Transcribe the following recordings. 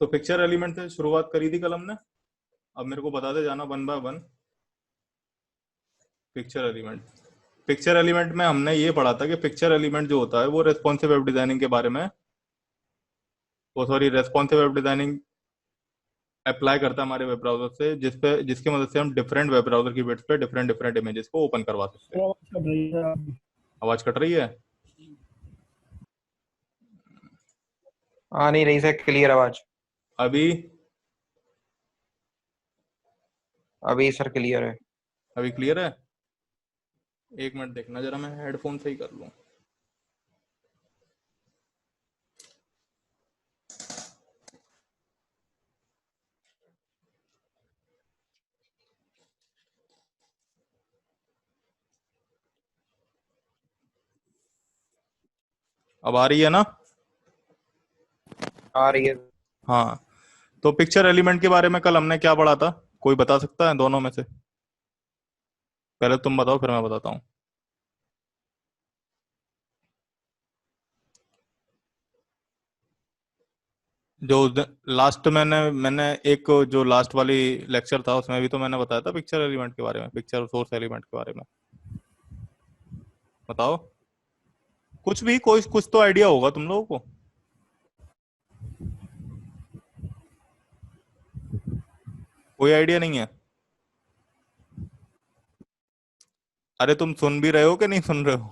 Picture element से शुरुआत करी थी कल हमने। अब मेरे को बताते जाना one by one. Picture element में हमने ये पढ़ा था कि पिक्चर एलिमेंट जो होता है वो रेस्पॉन्सिव वेब डिजाइनिंग के बारे में, वो sorry responsive web designing apply करता है हमारे वेब ब्राउजर से, जिसकी मदद से हम डिफरेंट वेब ब्राउजर की बिट्स पे डिफरेंट डिफरेंट इमेजेस को ओपन करवा सकते हैं। आवाज कट रही है? आ नहीं रही सर, क्लियर आवाज। अभी अभी सर क्लियर है। अभी क्लियर है? एक मिनट देखना जरा, मैं हेडफोन सही कर लूं। अब आ रही है ना? आ रही है। हाँ, तो पिक्चर एलिमेंट के बारे में कल हमने क्या पढ़ा था? कोई बता सकता है दोनों में से? पहले तुम बताओ फिर मैं बताता हूँ। जो लास्ट मैंने एक जो लास्ट वाली लेक्चर था उसमें भी तो मैंने बताया था पिक्चर एलिमेंट के बारे में, पिक्चर सोर्स एलिमेंट के बारे में। बताओ कुछ भी, कोई कुछ तो आइडिया होगा तुम लोगों को। कोई आइडिया नहीं है? अरे तुम सुन भी रहे हो कि नहीं सुन रहे हो?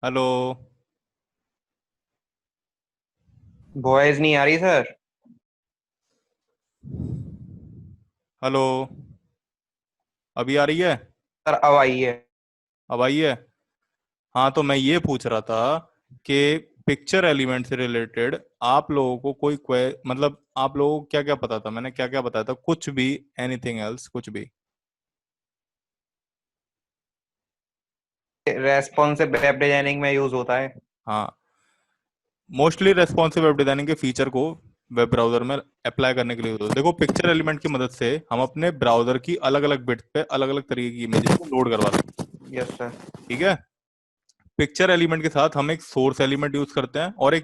हेलो? वॉइस नहीं आ रही सर। हेलो? अभी आ रही है? सर अब आई है। अब आई है? हाँ, तो मैं ये पूछ रहा था कि पिक्चर एलिमेंट से रिलेटेड आप लोगों को मतलब आप लोगों को क्या क्या पता था? मैंने क्या क्या बताया था? कुछ भी, एनीथिंग एल्स, कुछ भी। रेस्पॉन्सिव वेब डिजाइनिंग में यूज होता है। हाँ, मोस्टली रेस्पॉन्सिव वेब डिजाइनिंग के फीचर को वेब ब्राउजर में अप्लाई करने के लिए होता है। देखो, पिक्चर एलिमेंट की मदद से हम अपने ब्राउजर की अलग अलग बिट्स पे अलग अलग तरीके की इमेजेस को लोड करवा सकते हैं। Yes sir. ठीक है? पिक्चर एलिमेंट के साथ हम एक सोर्स एलिमेंट यूज करते हैं और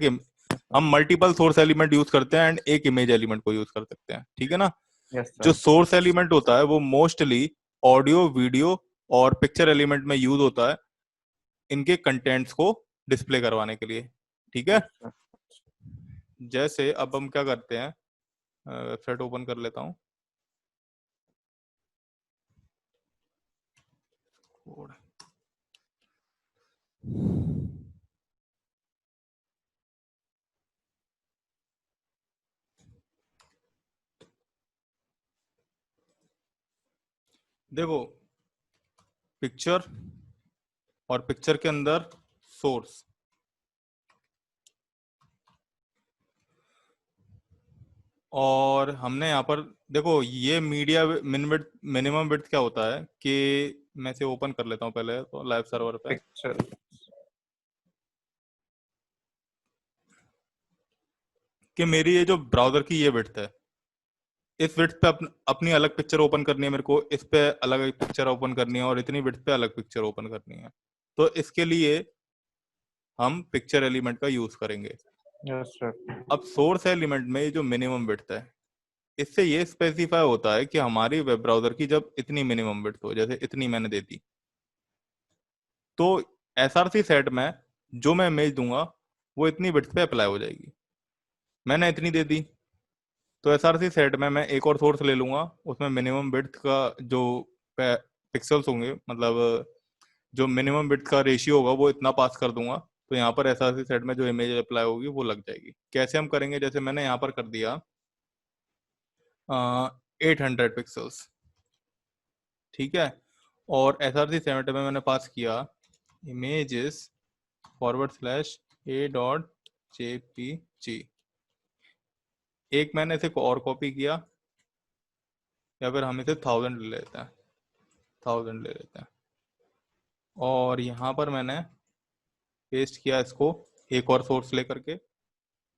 हम मल्टीपल सोर्स एलिमेंट यूज करते हैं एंड एक इमेज एलिमेंट को यूज कर सकते हैं। ठीक है ना? यस जो सर। सोर्स एलिमेंट होता है वो मोस्टली ऑडियो, वीडियो और पिक्चर एलिमेंट में यूज होता है इनके कंटेंट्स को डिस्प्ले करवाने के लिए। ठीक है? Yes sir. जैसे अब हम क्या करते हैं, वेबसाइट ओपन कर लेता हूँ। देखो, पिक्चर और पिक्चर के अंदर सोर्स, और हमने यहाँ पर देखो ये मीडिया मिनिमम विड्थ क्या होता है कि मैं इसे ओपन कर लेता हूँ पहले तो लाइव सर्वर पे, पिक्चर। कि मेरी ये जो ब्राउजर की ये विड्थ है, इस विड्थ पे अपनी अलग पिक्चर ओपन करनी है मेरे को, इस पे अलग एक पिक्चर ओपन करनी है और इतनी विड्थ पे अलग पिक्चर ओपन करनी है। तो इसके लिए हम पिक्चर एलिमेंट का यूज करेंगे। Yes sir. अब सोर्स एलिमेंट में ये जो मिनिमम विड्थ है, इससे ये स्पेसिफाई होता है कि हमारी वेब ब्राउजर की जब इतनी मिनिमम विड्थ हो, जैसे इतनी मैंने दे दी, तो एसआरसी सेट में जो मैं इमेज दूंगा वो इतनी विड्थ पे अप्लाई हो जाएगी। मैंने इतनी दे दी तो एसआरसी सेट में मैं एक और सोर्स ले लूंगा, उसमें मिनिमम विड्थ का जो पिक्सल्स होंगे, मतलब जो मिनिमम विड्थ का रेशियो होगा वो इतना पास कर दूंगा, तो यहाँ पर एसआरसी सेट में जो इमेज अप्लाई होगी वो लग जाएगी। कैसे हम करेंगे? जैसे मैंने यहाँ पर कर दिया 800 पिक्सल्स। ठीक है? और एसआरसी सेट में मैंने पास किया इमेजेस /a.jpg। एक मैंने इसे और कॉपी किया, या फिर हम इसे 1000 ले लेते हैं, 1000 ले लेते हैं, और यहाँ पर मैंने पेस्ट किया इसको एक और सोर्स लेकर के,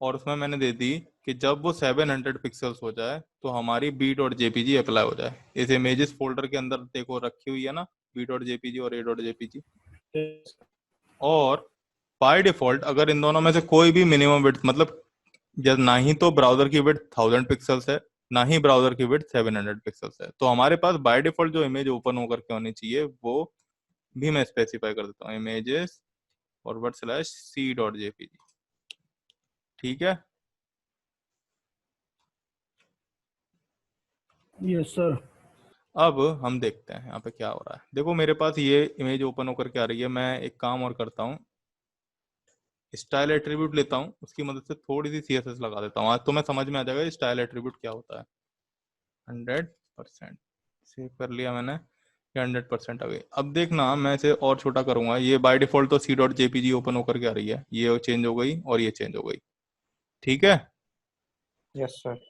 और उसमें मैंने दे दी कि जब वो 700 पिक्सल्स हो जाए तो हमारी b.jpg अप्लाई हो जाए। इस इमेजेस फोल्डर के अंदर देखो रखी हुई है ना b.jpg और a.jpg। और बाय डिफॉल्ट अगर इन दोनों में से कोई भी मिनिमम विड्थ, मतलब जब ना ही तो ब्राउजर की विड्थ 1000 पिक्सल्स है, ना ही ब्राउजर की विड्थ 700 पिक्सल्स है, तो हमारे पास बाय डिफॉल्ट जो इमेज ओपन होकर के होनी चाहिए वो भी मैं स्पेसिफाई कर देता हूँ, images /c.jpg। ठीक है। Yes sir. अब हम देखते हैं यहाँ पे क्या हो रहा है। देखो मेरे पास ये इमेज ओपन होकर के आ रही है। मैं एक काम और करता हूँ, स्टाइल एट्रीब्यूट लेता हूँ, उसकी मदद से थोड़ी सी सीएसएस लगा देता हूँ। आज तो मैं समझ में आ जाएगा स्टाइल एट्रीब्यूट क्या होता है। 100% सेव कर लिया मैंने, ये 100% आ गई। अब देखना मैं इसे और छोटा करूंगा। ये बाय डिफॉल्ट तो c.jpg ओपन होकर के आ रही है, ये चेंज हो गई और ये चेंज हो गई। ठीक है। Yes sir.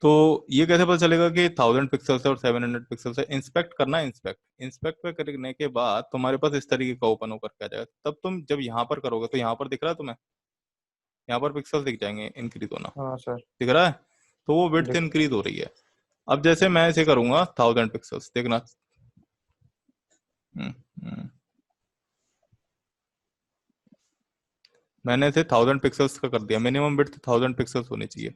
तो ये कैसे पता चलेगा कि 1000 पिक्सल्स है और 700 पिक्सल्स है? इंस्पेक्ट करना है। इंस्पेक्ट इंस्पेक्ट पे करने के बाद तुम्हारे पास इस तरीके का ओपन होकर के आ जाएगा। तब तुम जब यहाँ पर करोगे तो यहाँ पर दिख रहा है तुम्हें, यहाँ पर पिक्सल्स दिख जाएंगे इंक्रीज होना, हाँ सर। दिख रहा है? तो वो विड्थ दिख इंक्रीज हो रही है। अब जैसे मैं इसे करूंगा 1000 पिक्सल्स, देखना। हम्म, हम्म। मैंने इसे 1000 पिक्सल्स का कर दिया। मिनिमम विड्थ 1000 पिक्सल्स होनी चाहिए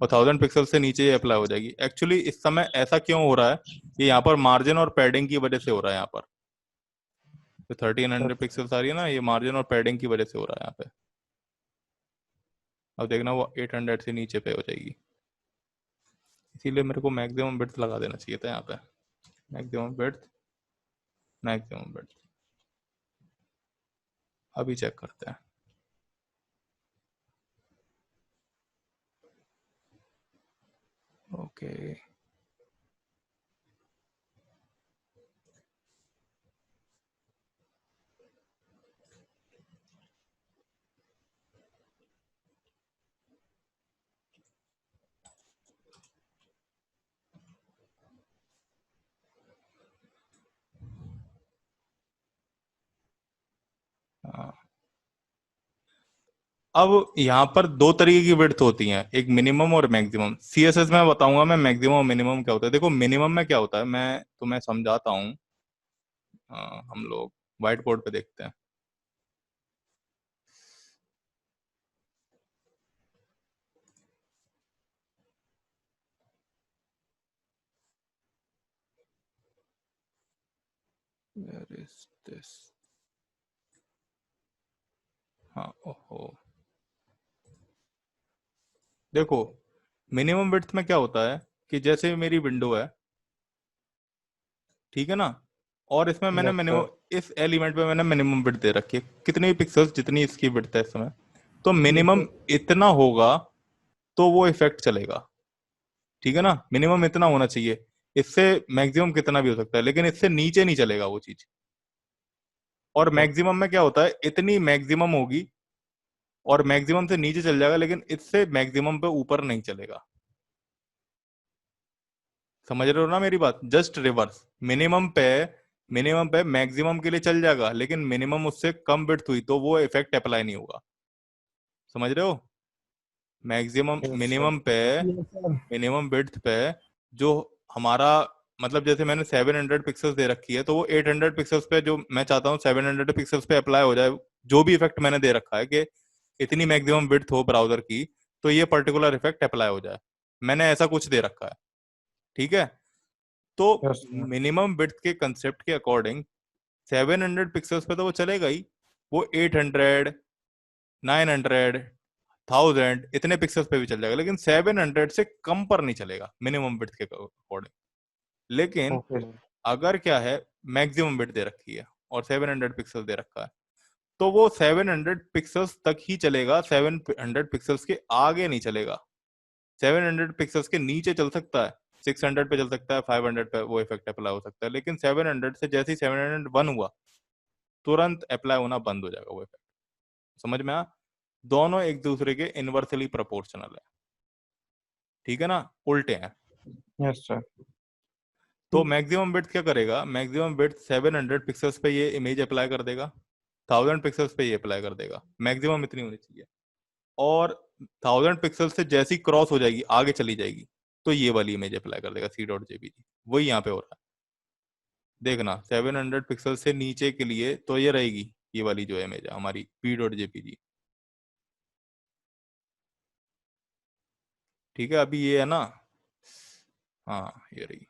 और 1000 पिक्सल से नीचे ये अप्लाई हो जाएगी। एक्चुअली इस समय ऐसा क्यों हो रहा है? ये यहाँ पर मार्जिन और पैडिंग की वजह से हो रहा है। यहाँ पर जो 1300 पिक्सल्स आ रही है ना, ये मार्जिन और पैडिंग की वजह से हो रहा है यहाँ पे। अब देखना वो 800 से नीचे पे हो जाएगी। इसीलिए मेरे को मैक्सिमम विड्थ लगा देना चाहिए था यहाँ पे। Maximum width, maximum width. अभी चेक करते हैं। ओके। हाँ, अब यहाँ पर दो तरीके की विड्थ होती हैं, एक मिनिमम और मैक्सिमम। सीएसएस में बताऊंगा मैं मैक्सिमम और मिनिमम क्या होता है। देखो मिनिमम में क्या होता है मैं तुम्हें समझाता हूँ। हम लोग व्हाइट बोर्ड पे देखते हैं। Where is this? हाँ, ओहो। देखो मिनिमम विड्थ में क्या होता है कि जैसे मेरी विंडो है, ठीक है ना, और इसमें मैंने यस मिनिमम, सर। इस एलिमेंट पे मैंने मिनिमम विड्थ दे रखी है कितनी पिक्सल्स, जितनी इसकी विड्थ है इस समय। तो यस मिनिमम सर। इतना होगा तो वो इफेक्ट चलेगा। ठीक है ना, मिनिमम इतना होना चाहिए। इससे मैक्सिमम कितना भी हो सकता है, लेकिन इससे नीचे नहीं चलेगा वो चीज। और सर। मैक्सिमम में क्या होता है, इतनी मैक्सिमम होगी और मैक्सिमम से नीचे चल जाएगा, लेकिन इससे मैक्सिमम पे ऊपर नहीं चलेगा। समझ रहे हो ना मेरी बात? Just reverse. मिनिमम पे, मिनिमम पे मैक्सिमम के लिए चल जाएगा, लेकिन मिनिमम उससे कम विड्थ हुई तो वो इफेक्ट अप्लाई नहीं होगा। समझ रहे हो? Maximum, yes sir. मिनिमम पे, यस सर। मिनिमम विड्थ पे जो हमारा, मतलब जैसे मैंने 700 पिक्सल्स दे रखी है, तो वो 800 पिक्सल्स पे जो मैं चाहता हूँ 700 पिक्सल्स पे अप्लाई हो जाए। जो भी इफेक्ट मैंने दे रखा है कि इतनी मैक्सिमम विड्थ हो ब्राउजर की, तो ये पर्टिकुलर इफेक्ट अप्लाई हो जाए, मैंने ऐसा कुछ दे रखा है। ठीक है। तो यस सर। मिनिमम विड्थ के कंसेप्ट के अकॉर्डिंग 700 पिक्सल्स पे तो वो चलेगा ही। वो 800, 900, 1000 इतने पिक्सल्स पे भी चल जाएगा, लेकिन 700 से कम पर नहीं चलेगा मिनिमम विड्थ के अकॉर्डिंग। लेकिन ओके सर। अगर क्या है, मैक्सिमम विड्थ दे रखी है और 700 पिक्सल दे रखा है, तो वो 700 पिक्सल्स तक ही चलेगा, 700 पिक्सल्स के आगे नहीं चलेगा। 700 पिक्सल्स के नीचे चल सकता है, 600 पे चल सकता है, 500 पे वो इफेक्ट अप्लाई हो सकता है, लेकिन 700 से जैसे ही 701 हुआ, तुरंत अप्लाई होना बंद हो जाएगा वो इफेक्ट। समझ में आ? दोनों एक दूसरे के इनवर्सली प्रोपोर्शनल है। ठीक है ना, उल्टे हैं। Yes sir. तो मैक्सिमम विड्थ क्या करेगा, मैक्सिमम विड्थ 700 पिक्सल्स पे ये इमेज अप्लाई कर देगा, 1000 पिक्सल्स पे ये अप्लाई कर देगा। मैक्सिमम इतनी होनी चाहिए। और 1000 पिक्सल से जैसी क्रॉस हो जाएगी, आगे चली जाएगी, तो ये वाली इमेज अप्लाई कर देगा c.jpg। वही यहाँ पे हो रहा है। देखना 700 पिक्सल से नीचे के लिए तो ये रहेगी, ये वाली जो इमेज है हमारी p.jpg। ठीक है, अभी ये है ना, हाँ ये रही।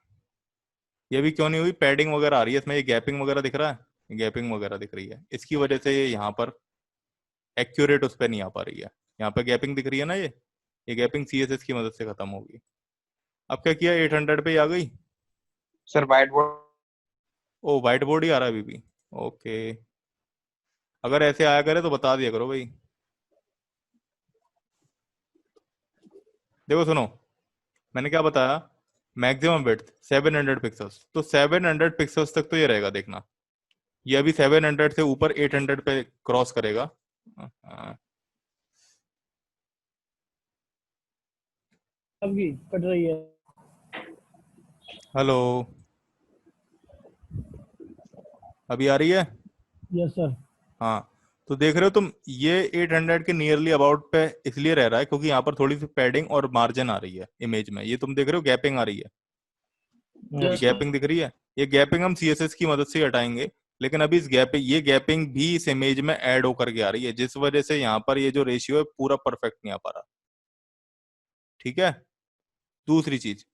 ये भी क्यों नहीं हुई, पैडिंग वगैरह आ रही है इसमें, ये गैपिंग वगैरह दिख रहा है, गैपिंग वगैरह दिख रही है, इसकी वजह से ये यहाँ पर एक्यूरेट उस पर नहीं आ पा रही है। यहाँ पे गैपिंग दिख रही है ना, ये गैपिंग सीएसएस की मदद से खत्म होगी। अब क्या किया, 800 पे ही आ गई। Sir white board. Oh white board ही आ रहा है अभी भी, ओके। अगर ऐसे आया करे तो बता दिया करो भाई। देखो सुनो, मैंने क्या बताया, मैक्सिमम विड्थ 700 पिक्सल्स, तो 700 पिक्सल्स तक तो ये रहेगा, देखना। ये अभी 700 से ऊपर 800 पे क्रॉस करेगा। हाँ, आपकी कट रही है। हेलो, अभी आ रही है। Yes sir. हाँ, तो देख रहे हो तुम, ये 800 के नियरली अबाउट पे इसलिए रह रहा है क्योंकि यहाँ पर थोड़ी सी पैडिंग और मार्जिन आ रही है इमेज में, ये तुम देख रहे हो गैपिंग आ रही है, ये यस सर। गैपिंग दिख रही है। ये गैपिंग हम सीएसएस की मदद से ही हटाएंगे, लेकिन अभी इस गैपिंग, ये गैपिंग भी इस इमेज में ऐड होकर के आ रही है, जिस वजह से यहाँ पर ये जो रेशियो है पूरा परफेक्ट नहीं आ पा रहा। ठीक है, दूसरी चीज,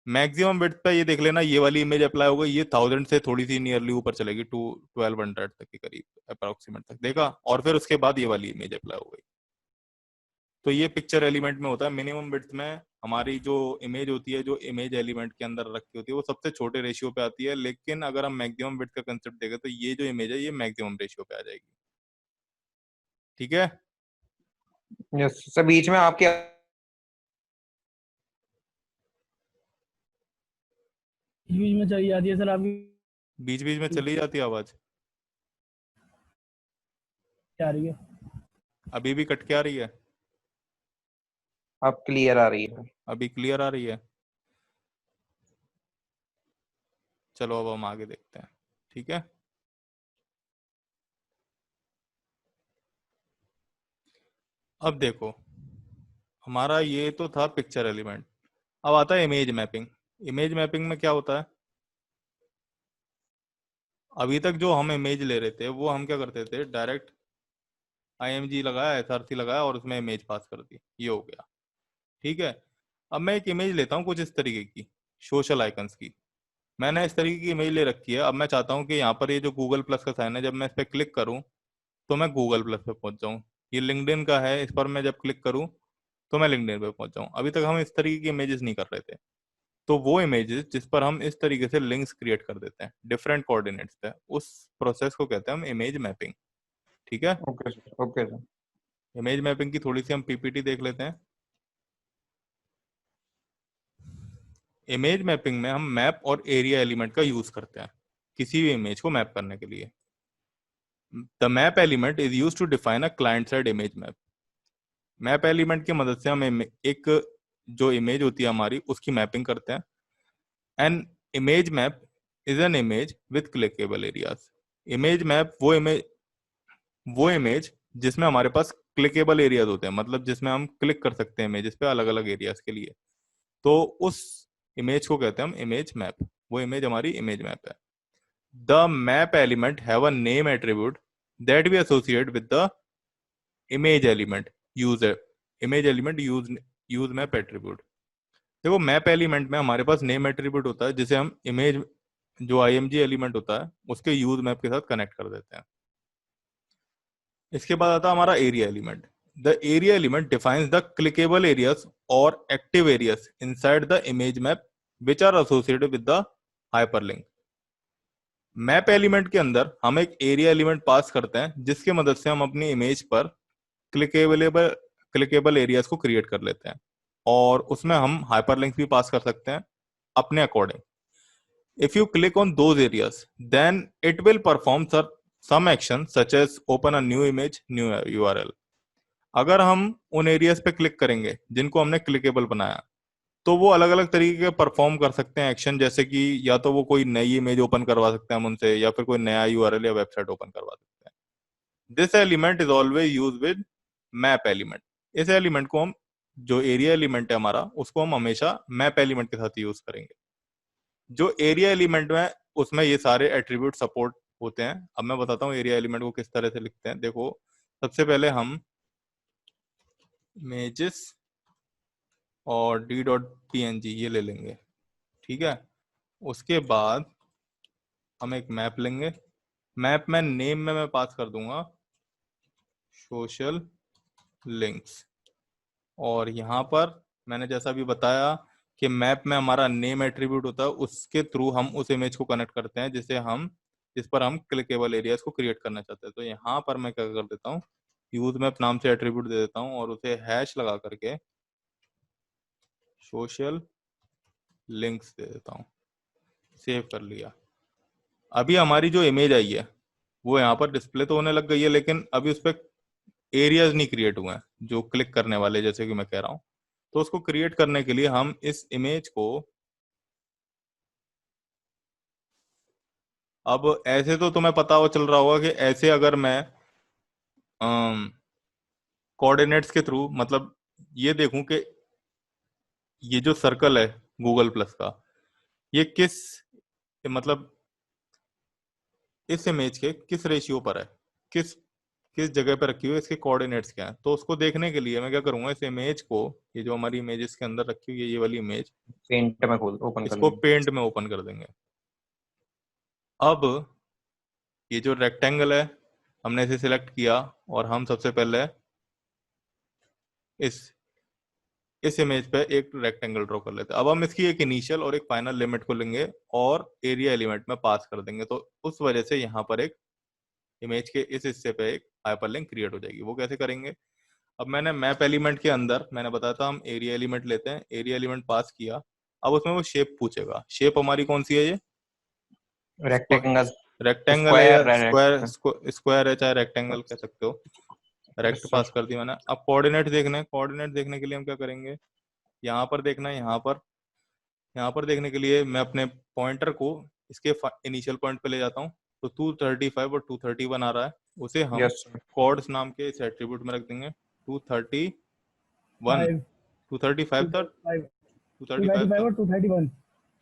मैक्सिमम विड्थ पे ये देख लेना, ये वाली इमेज अप्लाई हो गई, ये 1000 से थोड़ी सी नियरली ऊपर चलेगी, टू 1200 तक के करीब अप्रोक्सीमेट तक देखा, और फिर उसके बाद ये वाली इमेज अप्लाई हो गई। तो ये पिक्चर एलिमेंट में होता है, मिनिमम विड्थ में हमारी जो इमेज होती है, जो इमेज एलिमेंट के अंदर रखी होती है, वो सबसे छोटे रेशियो पे आती है, लेकिन अगर हम मैक्सिमम विड्थ का कंसेप्ट देखें तो ये जो इमेज है ये मैक्सिमम रेशियो पे आ जाएगी। ठीक है, यस सर, बीच में आपके बीच में चली जाती है सर आपकी। बीच बीच में चली जाती है आवाज, क्या आ रही है? अभी भी कट के आ रही है, अब क्लियर आ रही है। अभी क्लियर आ रही है। चलो अब हम आगे देखते हैं। ठीक है, अब देखो, हमारा ये तो था पिक्चर एलिमेंट, अब आता है इमेज मैपिंग। इमेज मैपिंग में क्या होता है, अभी तक जो हम इमेज ले रहे थे वो हम क्या करते थे, डायरेक्ट आईएमजी लगाया, एसआरसी लगाया और उसमें इमेज पास कर दी, ये हो गया। ठीक है, अब मैं एक इमेज लेता हूँ कुछ इस तरीके की, सोशल आइकन्स की। मैंने इस तरीके की इमेज ले रखी है, अब मैं चाहता हूँ कि यहाँ पर ये जो गूगल प्लस का साइन है, जब मैं इस पर क्लिक करूँ तो मैं गूगल प्लस पे पहुंच जाऊँ। ये लिंक्डइन का है, इस पर मैं जब क्लिक करूँ तो मैं लिंक्डइन पे पहुंच जाऊँ। अभी तक हम इस तरीके की इमेजेस नहीं कर रहे थे, तो वो इमेजेस जिस पर हम इस तरीके से लिंक्स क्रिएट कर देते हैं डिफरेंट कोऑर्डिनेट्स पे, उस प्रोसेस को कहते हैं हम इमेज मैपिंग। ठीक है, okay sir, okay sir. Image mapping की थोड़ी सी हम पीपीटी देख लेते हैं। इमेज मैपिंग में हम मैप और एरिया एलिमेंट का यूज करते हैं किसी भी इमेज को मैप करने के लिए। The map element is use to define a client side image map. Map element की मदद से हम एक जो इमेज होती है हमारी उसकी मैपिंग करते हैं। An image map is an image with clickable areas. Image map वो इमेज जिसमें हमारे पास क्लिकेबल एरियाज होते हैं, मतलब जिसमें हम क्लिक कर सकते हैं इमेजेस पे अलग अलग एरियाज के लिए, तो उस इमेज को कहते हैं हम इमेज मैप। वो इमेज हमारी इमेज मैप है। The map element have a name attribute that we associate with the image element use image element use map attribute. देखो, मैप एलिमेंट में हमारे पास नेम एट्रीब्यूट होता है जिसे हम इमेज जो आईएमजी एलिमेंट होता है उसके यूज मैप के साथ कनेक्ट कर देते हैं। इसके बाद आता है हमारा area element. The area element defines the clickable areas और active areas inside the image map which are associated with the hyperlink. Map element के अंदर हम एक एरिया एलिमेंट पास करते हैं जिसकी मदद से हम अपनी इमेज पर क्लिकेबल क्लिकेबल एरियाज को क्रिएट कर लेते हैं, और उसमें हम हाइपरलिंक भी पास कर सकते हैं अपने according. If you click on those areas, then it will perform some action such as open a new image, new URL. अगर हम उन एरियाज पे क्लिक करेंगे जिनको हमने क्लिकेबल बनाया, तो वो अलग अलग तरीके के परफॉर्म कर सकते हैं एक्शन, जैसे कि या तो वो कोई नई इमेज ओपन करवा सकते हैं हम उनसे, या फिर कोई नया यूआरएल या वेबसाइट ओपन करवा सकते हैं। This element is always use with map element. इस एलिमेंट को हम, जो एरिया एलिमेंट है हमारा, उसको हम हमेशा मैप एलिमेंट के साथ यूज करेंगे। जो एरिया एलिमेंट में, उसमें ये सारे एट्रीब्यूट सपोर्ट होते हैं। अब मैं बताता हूँ एरिया एलिमेंट को किस तरह से लिखते हैं। देखो, सबसे पहले हम इमेजेस और d.png ये ले लेंगे, ठीक है। उसके बाद हम एक मैप लेंगे, मैप में नेम में मैं पास कर दूंगा सोशल लिंक्स, और यहाँ पर मैंने जैसा भी बताया कि मैप में हमारा नेम एट्रीब्यूट होता है, उसके थ्रू हम उस इमेज को कनेक्ट करते हैं जिस पर हम क्लिकेबल एरियाज को क्रिएट करना चाहते हैं। तो यहाँ पर मैं क्या कर देता हूँ, यूज मैप नाम से एट्रीब्यूट दे देता हूँ और उसे हैश लगा करके सोशल लिंक्स दे देता हूँ, सेव कर लिया। अभी हमारी जो इमेज आई है वो यहाँ पर डिस्प्ले तो होने लग गई है, लेकिन अभी उस पर एरियाज नहीं क्रिएट हुए हैं जो क्लिक करने वाले, जैसे कि मैं कह रहा हूँ। तो उसको क्रिएट करने के लिए हम इस इमेज को, अब ऐसे तो तुम्हें पता हो चल रहा होगा कि ऐसे अगर मैं कोऑर्डिनेट्स के थ्रू मतलब ये देखूं कि ये जो सर्कल है गूगल प्लस का, ये किस मतलब इस इमेज के किस रेशियो पर है, किस किस जगह पर रखी हुई है, इसके कोऑर्डिनेट्स क्या हैं। तो उसको देखने के लिए मैं क्या करूंगा, इस इमेज को, ये जो हमारी इमेज इसके अंदर रखी हुई है ये वाली इमेज, पेंट में खोल ओपन कर इसको लेंगे। पेंट में ओपन कर देंगे। अब ये जो रेक्टेंगल है हमने इसे सिलेक्ट किया और हम सबसे पहले इस इमेज पे एक रेक्टेंगल ड्रॉ कर लेते हैं। अब हम इसकी एक इनिशियल और एक फाइनल लिमिट को लेंगे और एरिया एलिमेंट में पास कर देंगे, तो उस वजह से यहाँ पर एक इमेज के इस हिस्से पे एक हाइपरलिंक क्रिएट हो जाएगी। वो कैसे करेंगे, अब मैंने मैप एलिमेंट के अंदर मैंने बताया था हम एरिया एलिमेंट लेते हैं, एरिया एलिमेंट पास किया। अब उसमें वो शेप पूछेगा, शेप हमारी कौन सी है, ये रेक्टेंगल, रेक्टेंगल है या स्क्वायर है, चाहे रेक्टेंगल कह सकते हो। रेक्ट पास कर दी मैंने। अब कोऑर्डिनेट देखने, कोऑर्डिनेट देखने के लिए हम क्या करेंगे, यहाँ पर देखना है, यहाँ पर देखने के लिए मैं अपने पॉइंटर को इसके इनिशियल पॉइंट पे ले जाता हूँ। तो 235 और 231 आ रहा है, उसे हम यस सर, कोड्स नाम के इस एट्रीब्यूट में रख देंगे। 231 5 235 था, 235 और 231,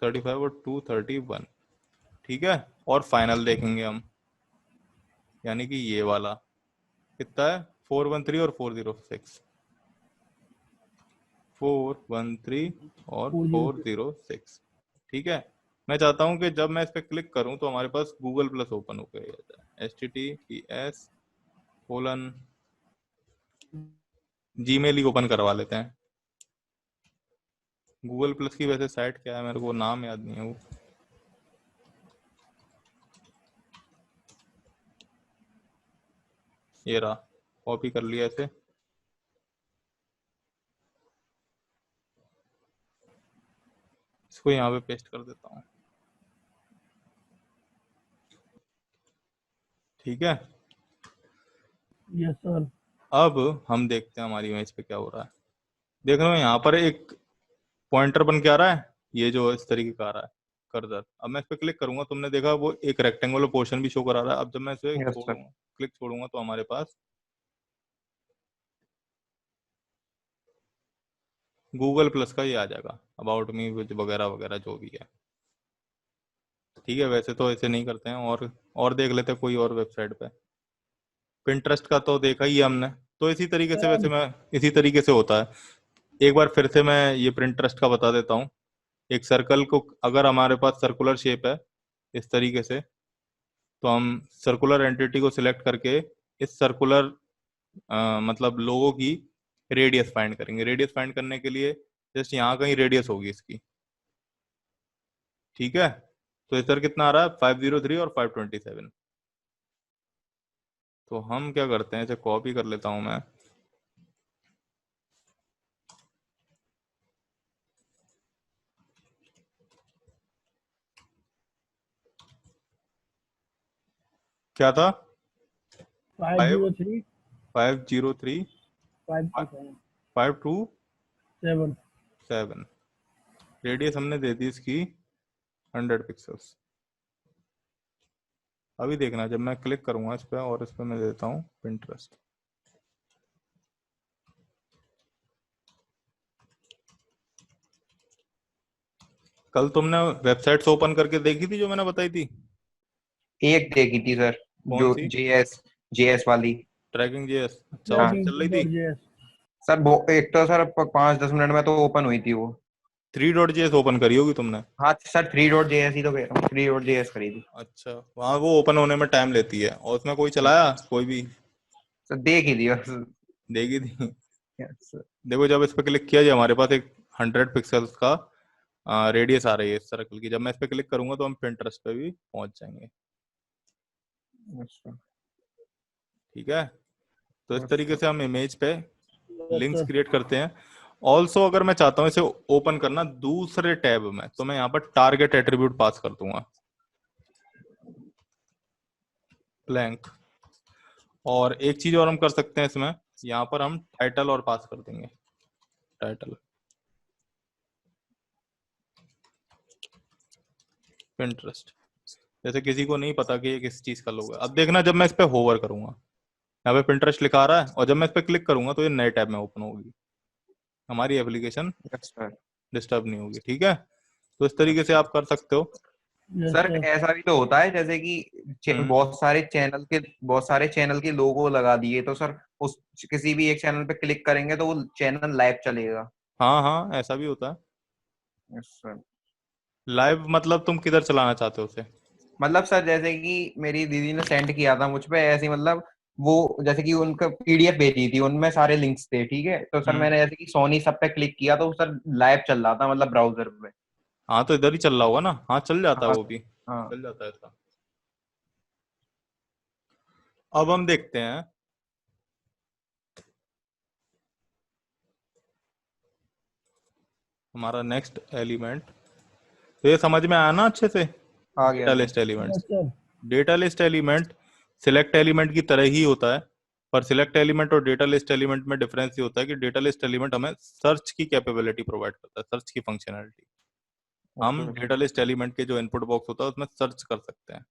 35 और 231, ठीक है। और फाइनल देखेंगे हम, यानी कि ये वाला कितना है, 413 और 406, 413 और 406, ठीक है। मैं चाहता हूं कि जब मैं इस पर क्लिक करूं तो हमारे पास गूगल प्लस ओपन होकर जाता है, https:// जीमेल ही ओपन करवा लेते हैं। गूगल प्लस की वैसे साइट क्या है, मेरे को नाम याद नहीं है वो, ये रहा, कॉपी कर लिया इसे। इसको यहाँ पे पेस्ट कर देता हूँ, ठीक है। Yes sir. अब हम देखते हैं हमारी इमेज पे क्या हो रहा है। देख रहे हो यहाँ पर एक पॉइंटर बन के आ रहा है, ये जो इस तरीके का आ रहा है कर्सर। अब मैं इस पर क्लिक करूंगा, तुमने देखा वो एक रेक्टेंगुलर पोर्शन भी शो करा रहा है। अब जब मैं इसे यस सर, क्लिक छोड़ूंगा तो हमारे पास गूगल प्लस का ये आ जाएगा, अबाउट मी वगैरह वगैरह जो भी है, ठीक है। वैसे तो ऐसे नहीं करते हैं, और देख लेते हैं कोई और वेबसाइट पे। पिंटरेस्ट का तो देखा ही है हमने। तो इसी तरीके से, वैसे मैं इसी तरीके से होता है। एक बार फिर से मैं ये पिंटरेस्ट का बता देता हूँ। एक सर्कल को, अगर हमारे पास सर्कुलर शेप है इस तरीके से, तो हम सर्कुलर एंटिटी को सिलेक्ट करके इस सर्कुलर मतलब लोगो की रेडियस फाइंड करेंगे। रेडियस फाइंड करने के लिए जस्ट यहाँ कहीं रेडियस होगी इसकी, ठीक है। तो इधर कितना आ रहा है, 503 और 527। तो हम क्या करते हैं, इसे कॉपी कर लेता हूं मैं, क्या था 503 503 527 527। रेडियस हमने दे दी इसकी 100 पिक्सल्स। अभी देखना, जब मैं क्लिक करूंगा इस पर और इस पर मैं देता हूँ पिंटरेस्ट, कल तुमने वेबसाइट्स ओपन करके देखी थी जो मैंने बताई थी, एक देखी थी सर, कौन जो सी, जेएस वाली। ट्रैकिंग जेएस, अच्छा हाँ। उसमें चल रही थी। सर एक तो सर 5-10 मिनट में तो ओपन हुई थी वो। 3.js ओपन करी होगी तुमने? हाँ सर 3.js ही तो कह रहा हूँ, 3.js करी थी। अच्छा, वहाँ वो ओपन होने में टाइम लेती है। और उसमें कोई चलाया, कोई भी सर देख ही थी बस। देगी थी? Yes, sir. देखो, जब इस पर क्लिक किया जाए हमारे पास एक 100 पिक्सल्स का रेडियस आ रही है इस सर्कल की। जब मैं इस पर क्लिक करूंगा तो हम पिंटरेस्ट पे भी पहुंच जाएंगे। Yes, sir. ठीक है, तो इस Yes, तरीके sir. से हम इमेज पे Yes, लिंक्स sir. क्रिएट करते हैं। ऑल्सो अगर मैं चाहता हूँ इसे ओपन करना दूसरे टैब में, तो मैं यहाँ पर टारगेट एट्रीब्यूट पास कर दूंगा, ब्लैंक। और एक चीज और हम कर सकते हैं इसमें, यहाँ पर हम टाइटल और पास कर देंगे, टाइटल पिंटरेस्ट। जैसे किसी को नहीं पता कि ये किस चीज का लोगो है। अब देखना, जब मैं इस पे होवर करूंगा, यहाँ पे पिंटरेस्ट लिखा आ रहा है, और जब मैं इस पे क्लिक करूंगा तो ये नए टैब में ओपन होगी, हमारी एप्लीकेशन Yes, sir. डिस्टर्ब नहीं होगी। ठीक है, तो इस तरीके से आप कर सकते हो। Yes, sir sir. ऐसा भी तो होता है जैसे कि बहुत सारे चैनल के लोगो लगा दिए, तो सर उस किसी भी एक चैनल पे क्लिक करेंगे तो वो चैनल लाइव चलेगा। हाँ हाँ, ऐसा भी होता है। Yes, sir. लाइव मतलब तुम किधर चलाना चाहते हो उसे? मतलब सर जैसे कि मेरी दीदी ने सेंड किया था मुझ पे ऐसे ही, मतलब वो जैसे कि उनका पीडीएफ भेजी थी, उनमें सारे लिंक्स थे। ठीक है, तो सर मैंने जैसे कि सोनी सब पे क्लिक किया तो सर लाइव चल रहा था, मतलब ब्राउजर पे। हाँ, तो इधर ही चल रहा होगा ना। हाँ, चल जाता है, हाँ वो भी हाँ। चल जाता है ऐसा। अब हम देखते हैं हमारा नेक्स्ट एलिमेंट। तो ये समझ में आया ना अच्छे से? आ गया data sir. List element. Yes, sir. Data list element select element की तरह ही होता है, पर सिलेक्ट एलिमेंट और डेटा लिस्ट एलिमेंट में डिफरेंस ये होता है कि डेटा लिस्ट एलिमेंट हमें सर्च की कैपेबिलिटी प्रोवाइड करता है, सर्च की फंक्शनैलिटी। हम ओके। डेटा लिस्ट एलिमेंट के जो इनपुट बॉक्स होता है उसमें सर्च कर सकते हैं,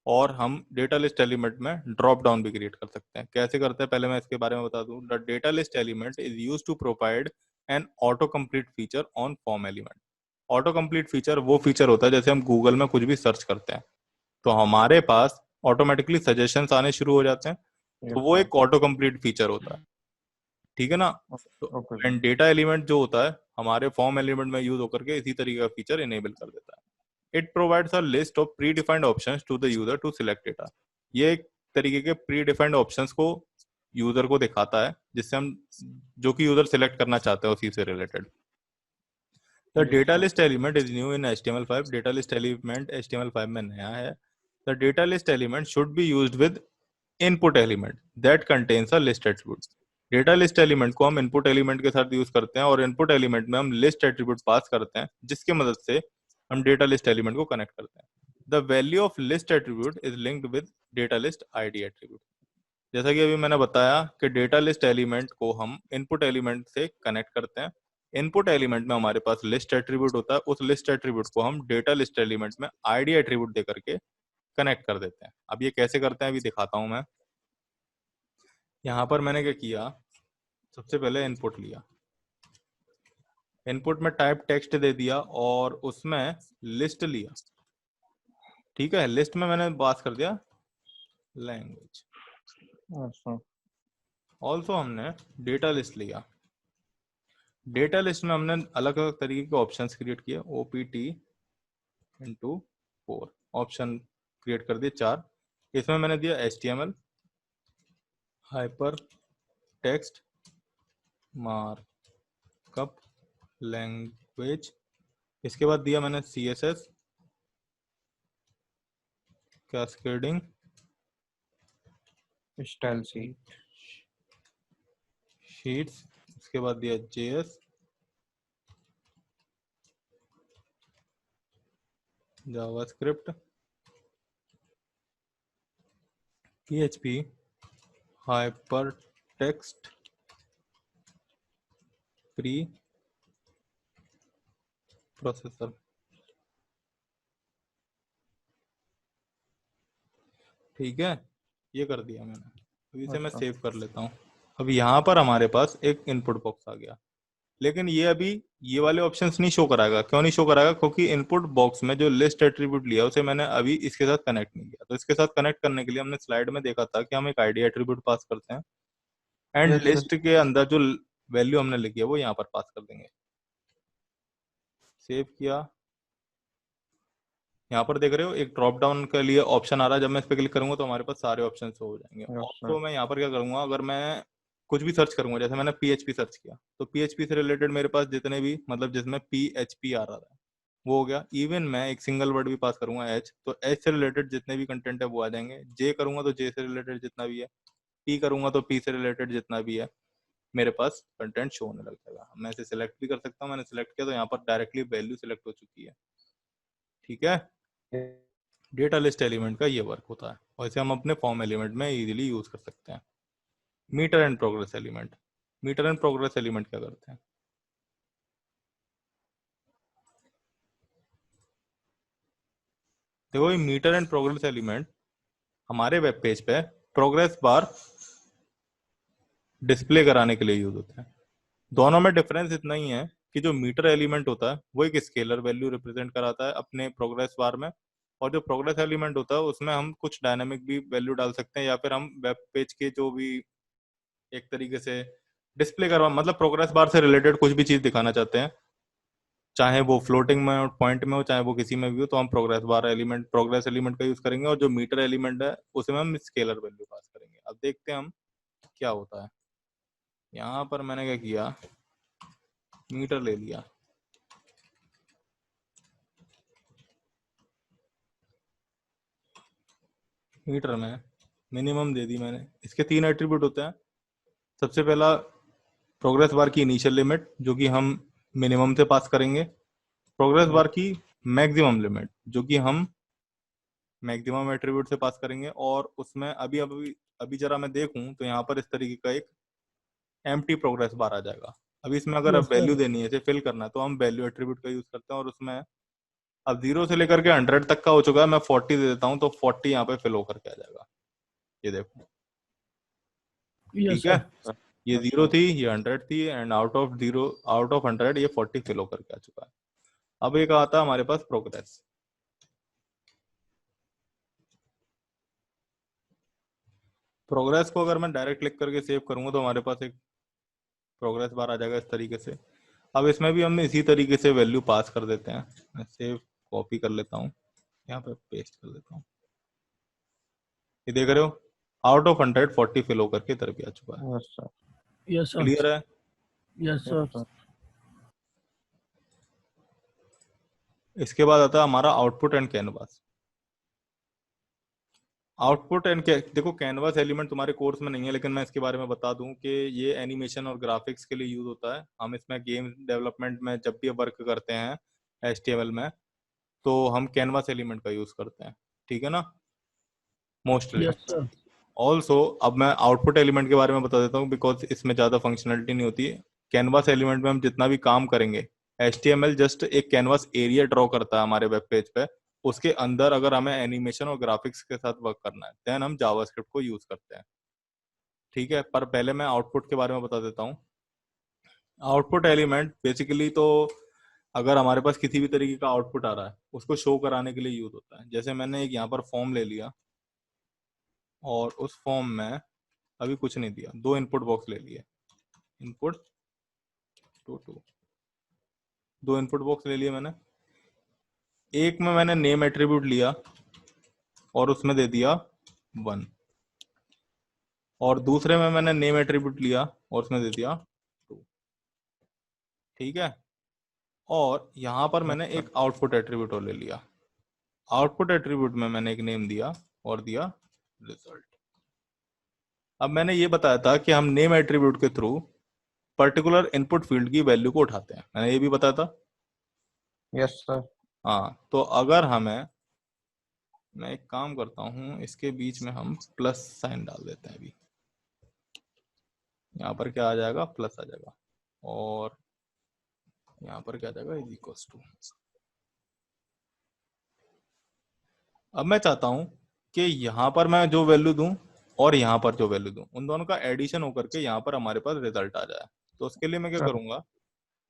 और हम डेटा लिस्ट एलिमेंट में ड्रॉप डाउन भी क्रिएट कर सकते हैं। कैसे करते हैं पहले मैं इसके बारे में बता दूं। The data list element is used to provide an auto complete feature on form element. Auto complete feature वो फीचर होता है जैसे हम गूगल में कुछ भी सर्च करते हैं तो हमारे पास ऑटोमेटिकली सजेशंस आने शुरू हो जाते हैं, तो यस वो सर। एक ऑटो कंप्लीट फीचर होता है। ठीक है ना? तो okay sir. And data element जो होता है हमारे फॉर्म एलिमेंट में यूज होकर के इसी तरीके का फीचर इनेबल कर देता है। It provides a list of predefined options to the user to select data. ये एक तरीके के प्री डिफाइंड ऑप्शंस को यूजर को दिखाता है, जिससे हम जो कि यूजर सिलेक्ट करना चाहते हैं उसी से related. The yes data sir. List element is new in HTML5। Data list element HTML5 में नया है। The data list element should be used with input element that contains a list attribute. Data list element को हम input element के साथ use करते हैं, और इनपुट एलिमेंट में हम लिस्ट एट्रीब्यूट पास करते हैं, जिसकी मदद से हम डेटा लिस्ट एलिमेंट को कनेक्ट करते हैं। The value of list attribute is linked with data list ID attribute. जैसा कि अभी मैंने बताया कि डेटा लिस्ट एलिमेंट को हम इनपुट एलिमेंट से कनेक्ट करते हैं। इनपुट एलिमेंट में हमारे पास लिस्ट एट्रीब्यूट होता है, उस लिस्ट एट्रीब्यूट को हम डेटा लिस्ट एलिमेंट में आईडी एट्रीब्यूट दे करके कनेक्ट कर देते हैं। अब ये कैसे करते हैं अभी दिखाता हूं मैं। यहाँ पर मैंने क्या किया, सबसे पहले इनपुट लिया, इनपुट में टाइप टेक्स्ट दे दिया और उसमें लिस्ट लिया। ठीक है, लिस्ट में मैंने पास कर दिया लैंग्वेज। Yes sir. ऑल्सो हमने डेटा लिस्ट लिया। डेटा लिस्ट में हमने अलग अलग तरीके के ऑप्शंस क्रिएट किए। OPT/4 ऑप्शन क्रिएट कर दिए 4। इसमें मैंने दिया HTML, hyper text, markup language. इसके बाद दिया मैंने CSS, cascading, style sheet. Sheets. इसके बाद दिया JS, JavaScript, PHP, hyper text, pre processor. ठीक है, ये कर दिया मैंने। तो इसे मैं अच्छा। सेव कर लेता हूँ। अब यहाँ पर हमारे पास एक इनपुट बॉक्स आ गया, लेकिन ये अभी ये वाले ऑप्शंस नहीं शो कराएगा। क्यों नहीं शो कराएगा? क्योंकि इनपुट बॉक्स में जो लिस्ट एट्रीब्यूट लिया उसे मैंने अभी इसके साथ कनेक्ट नहीं किया। तो इसके साथ कनेक्ट करने के लिए हमने स्लाइड में देखा था कि हम एक आईडी एट्रीब्यूट पास करते हैं, एंड यस सर। लिस्ट के अंदर जो वैल्यू हमने लिखी है वो यहाँ पर पास कर देंगे। सेव किया, यहाँ पर देख रहे हो एक ड्रॉप डाउन के लिए ऑप्शन आ रहा है, जब मैं इस पर क्लिक करूंगा तो हमारे पास सारे ऑप्शन हो जाएंगे। Yes, और sir. तो मैं यहाँ पर क्या करूंगा, अगर मैं कुछ भी सर्च करूंगा, जैसे मैंने PHP सर्च किया तो PHP से रिलेटेड मेरे पास जितने भी मतलब जिसमें PHP आ रहा था वो हो गया। इवन मैं एक सिंगल वर्ड भी पास करूंगा H, तो H से रिलेटेड जितने भी कंटेंट है वो आ जाएंगे। J करूंगा तो J से रिलेटेड जितना भी है, P करूंगा तो P से रिलेटेड जितना भी है मेरे पास कंटेंट शो होने लग जाएगा। मैं इसे सिलेक्ट भी कर सकता हूँ, मैंने सिलेक्ट किया तो यहाँ पर डायरेक्टली वैल्यू सिलेक्ट हो चुकी है। ठीक है, डेटा लिस्ट एलिमेंट का ये वर्क होता है और इसे हम अपने फॉर्म एलिमेंट में इजीली यूज कर सकते हैं। Meter and progress element, meter and progress element क्या करते हैं? देखो ये मीटर एंड प्रोग्रेस एलिमेंट हमारे वेब पेज पे प्रोग्रेस बार डिस्प्ले कराने के लिए यूज होता है। दोनों में डिफरेंस इतना ही है कि जो मीटर एलिमेंट होता है वो एक स्केलर वैल्यू रिप्रेजेंट कराता है अपने प्रोग्रेस बार में, और जो प्रोग्रेस एलिमेंट होता है उसमें हम कुछ डायनामिक भी वैल्यू डाल सकते हैं, या फिर हम वेब पेज के जो भी एक तरीके से डिस्प्ले करवा मतलब प्रोग्रेस बार से रिलेटेड कुछ भी चीज दिखाना चाहते हैं, चाहे वो फ्लोटिंग में पॉइंट में हो चाहे वो किसी में भी हो, तो हम प्रोग्रेस एलिमेंट का यूज करेंगे। और जो मीटर एलिमेंट है उसमें हम स्केलर वैल्यू पास करेंगे। अब देखते हैं हम क्या होता है। यहाँ पर मैंने क्या किया, मीटर ले लिया, मीटर में मिनिमम दे दी मैंने। इसके 3 एट्रीब्यूट होते हैं। सबसे पहला प्रोग्रेस बार की इनिशियल लिमिट जो कि हम मिनिमम से पास करेंगे, प्रोग्रेस बार की मैक्सिमम लिमिट जो कि हम मैक्सिमम एट्रीब्यूट से पास करेंगे। और उसमें अभी अभी अभी जरा मैं देखूं तो यहाँ पर इस तरीके का एक एम्प्टी प्रोग्रेस बार आ जाएगा। अभी इसमें अगर Yes, अब वैल्यू sir. देनी है, इसे फिल करना है, तो हम वैल्यू एट्रीब्यूट का यूज करते हैं। और उसमें अब 0 से लेकर के 100 तक का हो चुका है, मैं 40 दे देता हूँ तो 40 यहाँ पे फिल होकर के आ जाएगा। ये देखो, Yes, ठीक है, sir. ये 0 थी, ये 100 थी, एंड आउट ऑफ 100 ये 40 फिल होकर के आ चुका है। अब एक आता है हमारे पास प्रोग्रेस। प्रोग्रेस को अगर मैं डायरेक्ट क्लिक करके सेव करूंगा तो हमारे पास एक प्रोग्रेस बार आ जाएगा इस तरीके से। अब इसमें भी हम इसी तरीके से वैल्यू पास कर देते हैं। मैं सेव कॉपी कर लेता हूँ, यहाँ पे पेस्ट कर देता हूँ। ये देख रहे हो, आउट ऑफ 100 40 फिल होकर के इधर भी आ चुका है। Yes, sir. Yes, sir. Clear है? Yes, Yes, sir. sir. इसके बाद आता है हमारा output and canvas. Output and देखो कैनवास एलिमेंट तुम्हारे कोर्स में नहीं है, लेकिन मैं इसके बारे में बता दूं कि ये एनिमेशन और ग्राफिक्स के लिए यूज होता है। हम इसमें गेम डेवलपमेंट में जब भी वर्क करते हैं HTML में, तो हम कैनवास एलिमेंट का यूज करते हैं, ठीक है ना, मोस्टली। Yes, sir. ऑल्सो अब मैं आउटपुट एलिमेंट के बारे में बता देता हूँ, बिकॉज इसमें ज़्यादा फंक्शनलिटी नहीं होती। कैनवास एलिमेंट में हम जितना भी काम करेंगे, HTML जस्ट एक कैनवास एरिया ड्रॉ करता है हमारे वेब पेज पे। उसके अंदर अगर हमें एनिमेशन और ग्राफिक्स के साथ वर्क करना है, देन हम जावास्क्रिप्ट को यूज करते हैं, ठीक है। पर पहले मैं आउटपुट के बारे में बता देता हूँ। आउटपुट एलिमेंट बेसिकली तो अगर हमारे पास किसी भी तरीके का आउटपुट आ रहा है उसको शो कराने के लिए यूज होता है। जैसे मैंने एक यहाँ पर फॉर्म ले लिया और उस फॉर्म में अभी कुछ नहीं दिया, 2 इनपुट बॉक्स ले लिए, इनपुट 2 2 इनपुट बॉक्स ले लिए मैंने। एक में मैंने नेम एट्रीब्यूट लिया और उसमें दे दिया 1, और दूसरे में मैंने नेम एट्रीब्यूट लिया और उसमें दे दिया 2, ठीक है। और यहाँ पर मैंने एक आउटपुट एट्रीब्यूट और ले लिया। आउटपुट एट्रीब्यूट में मैंने एक नेम दिया और दिया रिजल्ट। अब मैंने ये बताया था कि हम नेम एट्रीब्यूट के थ्रू पर्टिकुलर इनपुट फील्ड की वैल्यू को उठाते हैं, मैंने ये भी बताया था। Yes, sir. हाँ, तो अगर हमें, मैं एक काम करता हूँ, इसके बीच में हम प्लस साइन डाल देते हैं। अभी यहाँ पर क्या आ जाएगा, प्लस आ जाएगा, और यहाँ पर क्या आ जाएगा, इज इक्वल्स टू। अब मैं चाहता हूँ कि यहाँ पर मैं जो वैल्यू दूं और यहाँ पर जो वैल्यू दूं, उन दोनों का एडिशन होकर के यहाँ पर हमारे पास रिजल्ट आ जाए। तो उसके लिए मैं क्या Sir. करूंगा,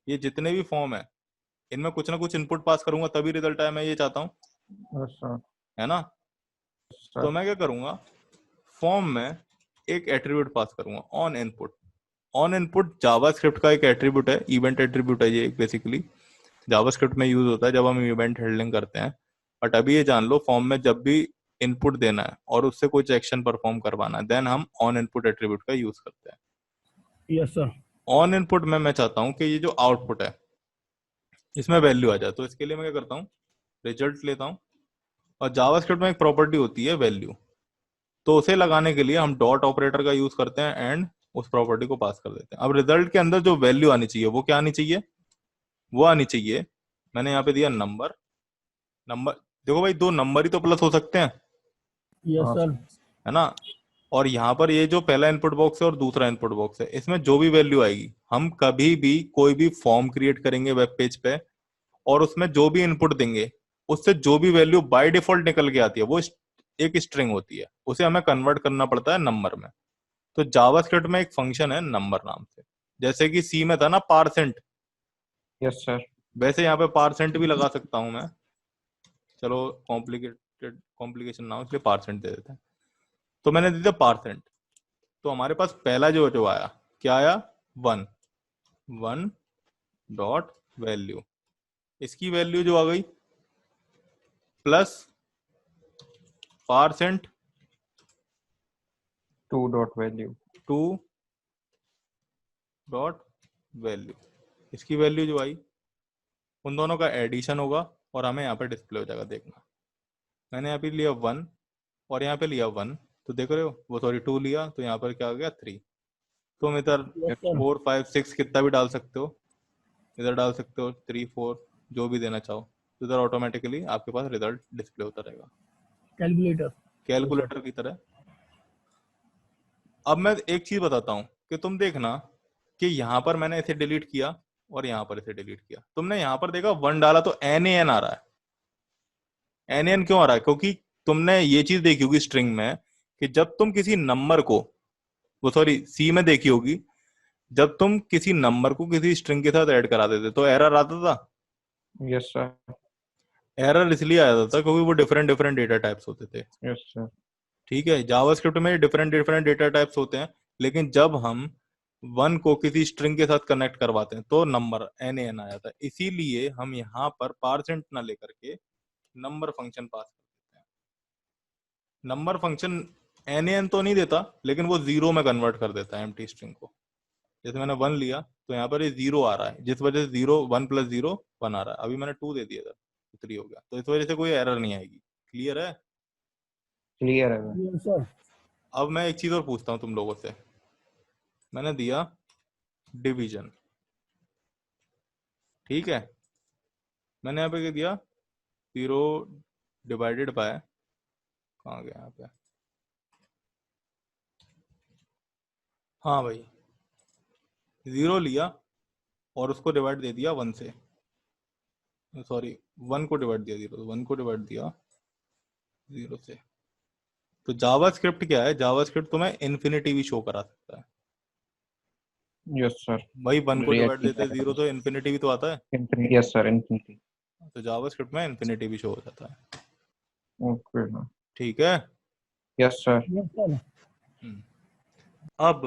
ये जितने भी फॉर्म है इनमें कुछ ना कुछ इनपुट पास करूंगा तभी रिजल्ट आए, मैं ये चाहता हूँ, Yes, sir. है ना। तो Sir. मैं क्या करूंगा, फॉर्म में एक एट्रीब्यूट पास करूंगा on input. On input JavaScript का एक एट्रीब्यूट है, इवेंट एट्रीब्यूट है ये बेसिकली, जावास्क्रिप्ट में यूज होता है जब हम इवेंट हैंडलिंग करते हैं। बट अभी ये जान लो, फॉर्म में जब भी इनपुट देना है और उससे कुछ एक्शन परफॉर्म करवाना है, देन हम ऑन इनपुट एट्रीब्यूट का यूज करते हैं। Yes sir. ऑन इनपुट में मैं चाहता हूं कि ये जो आउटपुट है इसमें वैल्यू आ जाए, तो इसके लिए मैं क्या करता हूँ, रिजल्ट लेता हूँ, और जावास्क्रिप्ट में एक प्रॉपर्टी होती है वैल्यू, तो उसे लगाने के लिए हम डॉट ऑपरेटर का यूज करते हैं एंड उस प्रॉपर्टी को पास कर देते हैं। अब रिजल्ट के अंदर जो वैल्यू आनी चाहिए वो क्या आनी चाहिए, वो आनी चाहिए, मैंने यहाँ पे दिया नंबर। नंबर देखो भाई, दो नंबर ही तो प्लस हो सकते हैं, यस हाँ। सर। है ना। और यहाँ पर ये जो पहला इनपुट बॉक्स है और दूसरा इनपुट बॉक्स है, इसमें जो भी वैल्यू आएगी, हम कभी भी कोई भी फॉर्म क्रिएट करेंगे वेब पेज पे और उसमें जो भी इनपुट देंगे उससे जो भी वैल्यू बाय डिफॉल्ट निकल के आती है वो एक स्ट्रिंग होती है, उसे हमें कन्वर्ट करना पड़ता है नंबर में। तो जावास्क्रिप्ट में एक फंक्शन है नंबर नाम से, जैसे कि सी में था ना पारसेंट, यस सर। वैसे यहाँ पे पारसेंट भी लगा सकता हूं मैं, चलो कॉम्प्लिकेशन ना हो इसलिए पारसेंट दे देते हैं। तो मैंने दे दिया पारसेंट, तो हमारे पास पहला जो जो आया, क्या आया, 1 डॉट वैल्यू, इसकी वैल्यू जो आ गई plus percent 2 dot value. 2 dot value, इसकी वैल्यू जो आई उन दोनों का एडिशन होगा और हमें यहाँ पे डिस्प्ले हो जाएगा, देखना। मैंने यहाँ पे लिया 1 और यहाँ पे लिया 1, तो देख रहे हो, वो सॉरी 2 लिया, तो यहाँ पर क्या हो गया 3। तुम इधर यस सर। 4 5 6 कितना भी डाल सकते हो, इधर डाल सकते हो 3 4 जो भी देना चाहो, तो इधर ऑटोमेटिकली आपके पास रिजल्ट डिस्प्ले होता रहेगा कैलकुलेटर। कैलकुलेटर की तरह। अब मैं एक चीज बताता हूँ कि तुम देखना कि यहाँ पर मैंने इसे डिलीट किया और यहाँ पर इसे डिलीट किया, तुमने यहाँ पर देखा 1 डाला तो NaN आ रहा है। NaN क्यों आ रहा है, क्योंकि तुमने ये चीज देखी होगी स्ट्रिंग में कि जब तुम किसी नंबर को, वो सॉरी सी में देखी होगी, जब तुम किसी नंबर को किसी स्ट्रिंग के साथ ऐड करा देते तो एरर आता था। Yes sir. एरर इसलिए आता था क्योंकि वो डिफरेंट डिफरेंट डेटा टाइप्स होते थे। Yes sir. ठीक है, जावास्क्रिप्ट में डिफरेंट डिफरेंट डेटा टाइप्स होते हैं, लेकिन जब हम 1 को किसी स्ट्रिंग के साथ कनेक्ट करवाते हैं तो नंबर NaN आ जाता है। इसीलिए हम यहाँ पर पारसेंट ना लेकर के नंबर फंक्शन पास कर देते हैं। नंबर फंक्शन NaN तो नहीं देता, लेकिन वो 0 में कन्वर्ट कर देता है एम्प्टी स्ट्रिंग को। जैसे मैंने 1 लिया तो यहाँ पर ये 0 आ रहा है, जिस वजह से 0 1 + 0 1 आ रहा है। अभी मैंने 2 दे दिया था, 3 हो गया, तो इस वजह से कोई एरर नहीं आएगी। क्लियर है। क्लियर है। Yes sir. अब मैं एक चीज और पूछता हूँ तुम लोगों से, मैंने दिया डिवीजन, ठीक है, मैंने यहाँ पे क्या दिया, 0 डिवाइडेड बाय, कहाँ गया यहाँ पे, हाँ भाई 0 लिया और उसको डिवाइड दे दिया 1 से, सॉरी 1 को डिवाइड दिया 0, 1 को डिवाइड दिया 0 से। तो जावास्क्रिप्ट क्या है, जावास्क्रिप्ट तुम्हें इन्फिनिटी भी शो करा सकता है। Yes sir. भाई 1 को डिवाइड रिएक्टिव देते 0 तो इन्फिनिटी भी तो आता है, इन्फिनिटी। Yes sir, infinity. तो जावास्क्रिप्ट में इन्फिनिटी भी शो हो जाता है। ओके। ठीक है। Yes sir. Yes sir. अब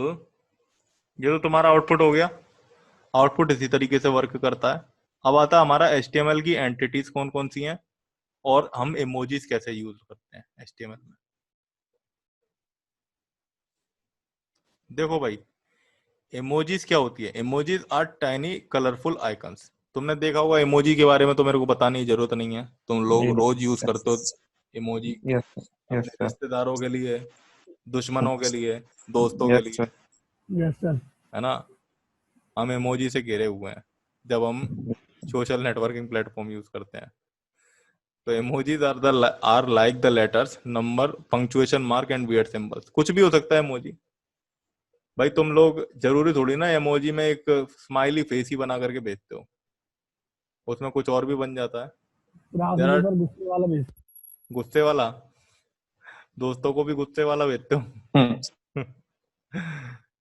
ये तो तुम्हारा आउटपुट हो गया, आउटपुट इसी तरीके से वर्क करता है। अब आता है हमारा HTML की एंटिटीज कौन कौन सी हैं और हम इमोजीज कैसे यूज करते हैं HTML में। देखो भाई, इमोजीज क्या होती है, emojis are tiny colourful icons. तुमने देखा होगा इमोजी के बारे में, तो मेरे को बताने की जरूरत नहीं है, तुम लोग रोज यूज करते हो इमोजी, यस अपने सर। रिश्तेदारों के लिए, दुश्मनों के लिए, दोस्तों के लिए, यस सर। है ना। हम इमोजी से घिरे हुए हैं जब हम सोशल नेटवर्किंग प्लेटफॉर्म यूज करते हैं। तो emojis are like the letters, number, punctuation mark and weird symbols. कुछ भी हो सकता है इमोजी। भाई तुम लोग जरूरी थोड़ी ना इमोजी में एक स्माइली फेस ही बना करके भेजते हो, उसमें कुछ और भी बन जाता है। There are- गुस्से वाला भेज। गुस्से वाला, दोस्तों को भी गुस्से वाला भेजते हो।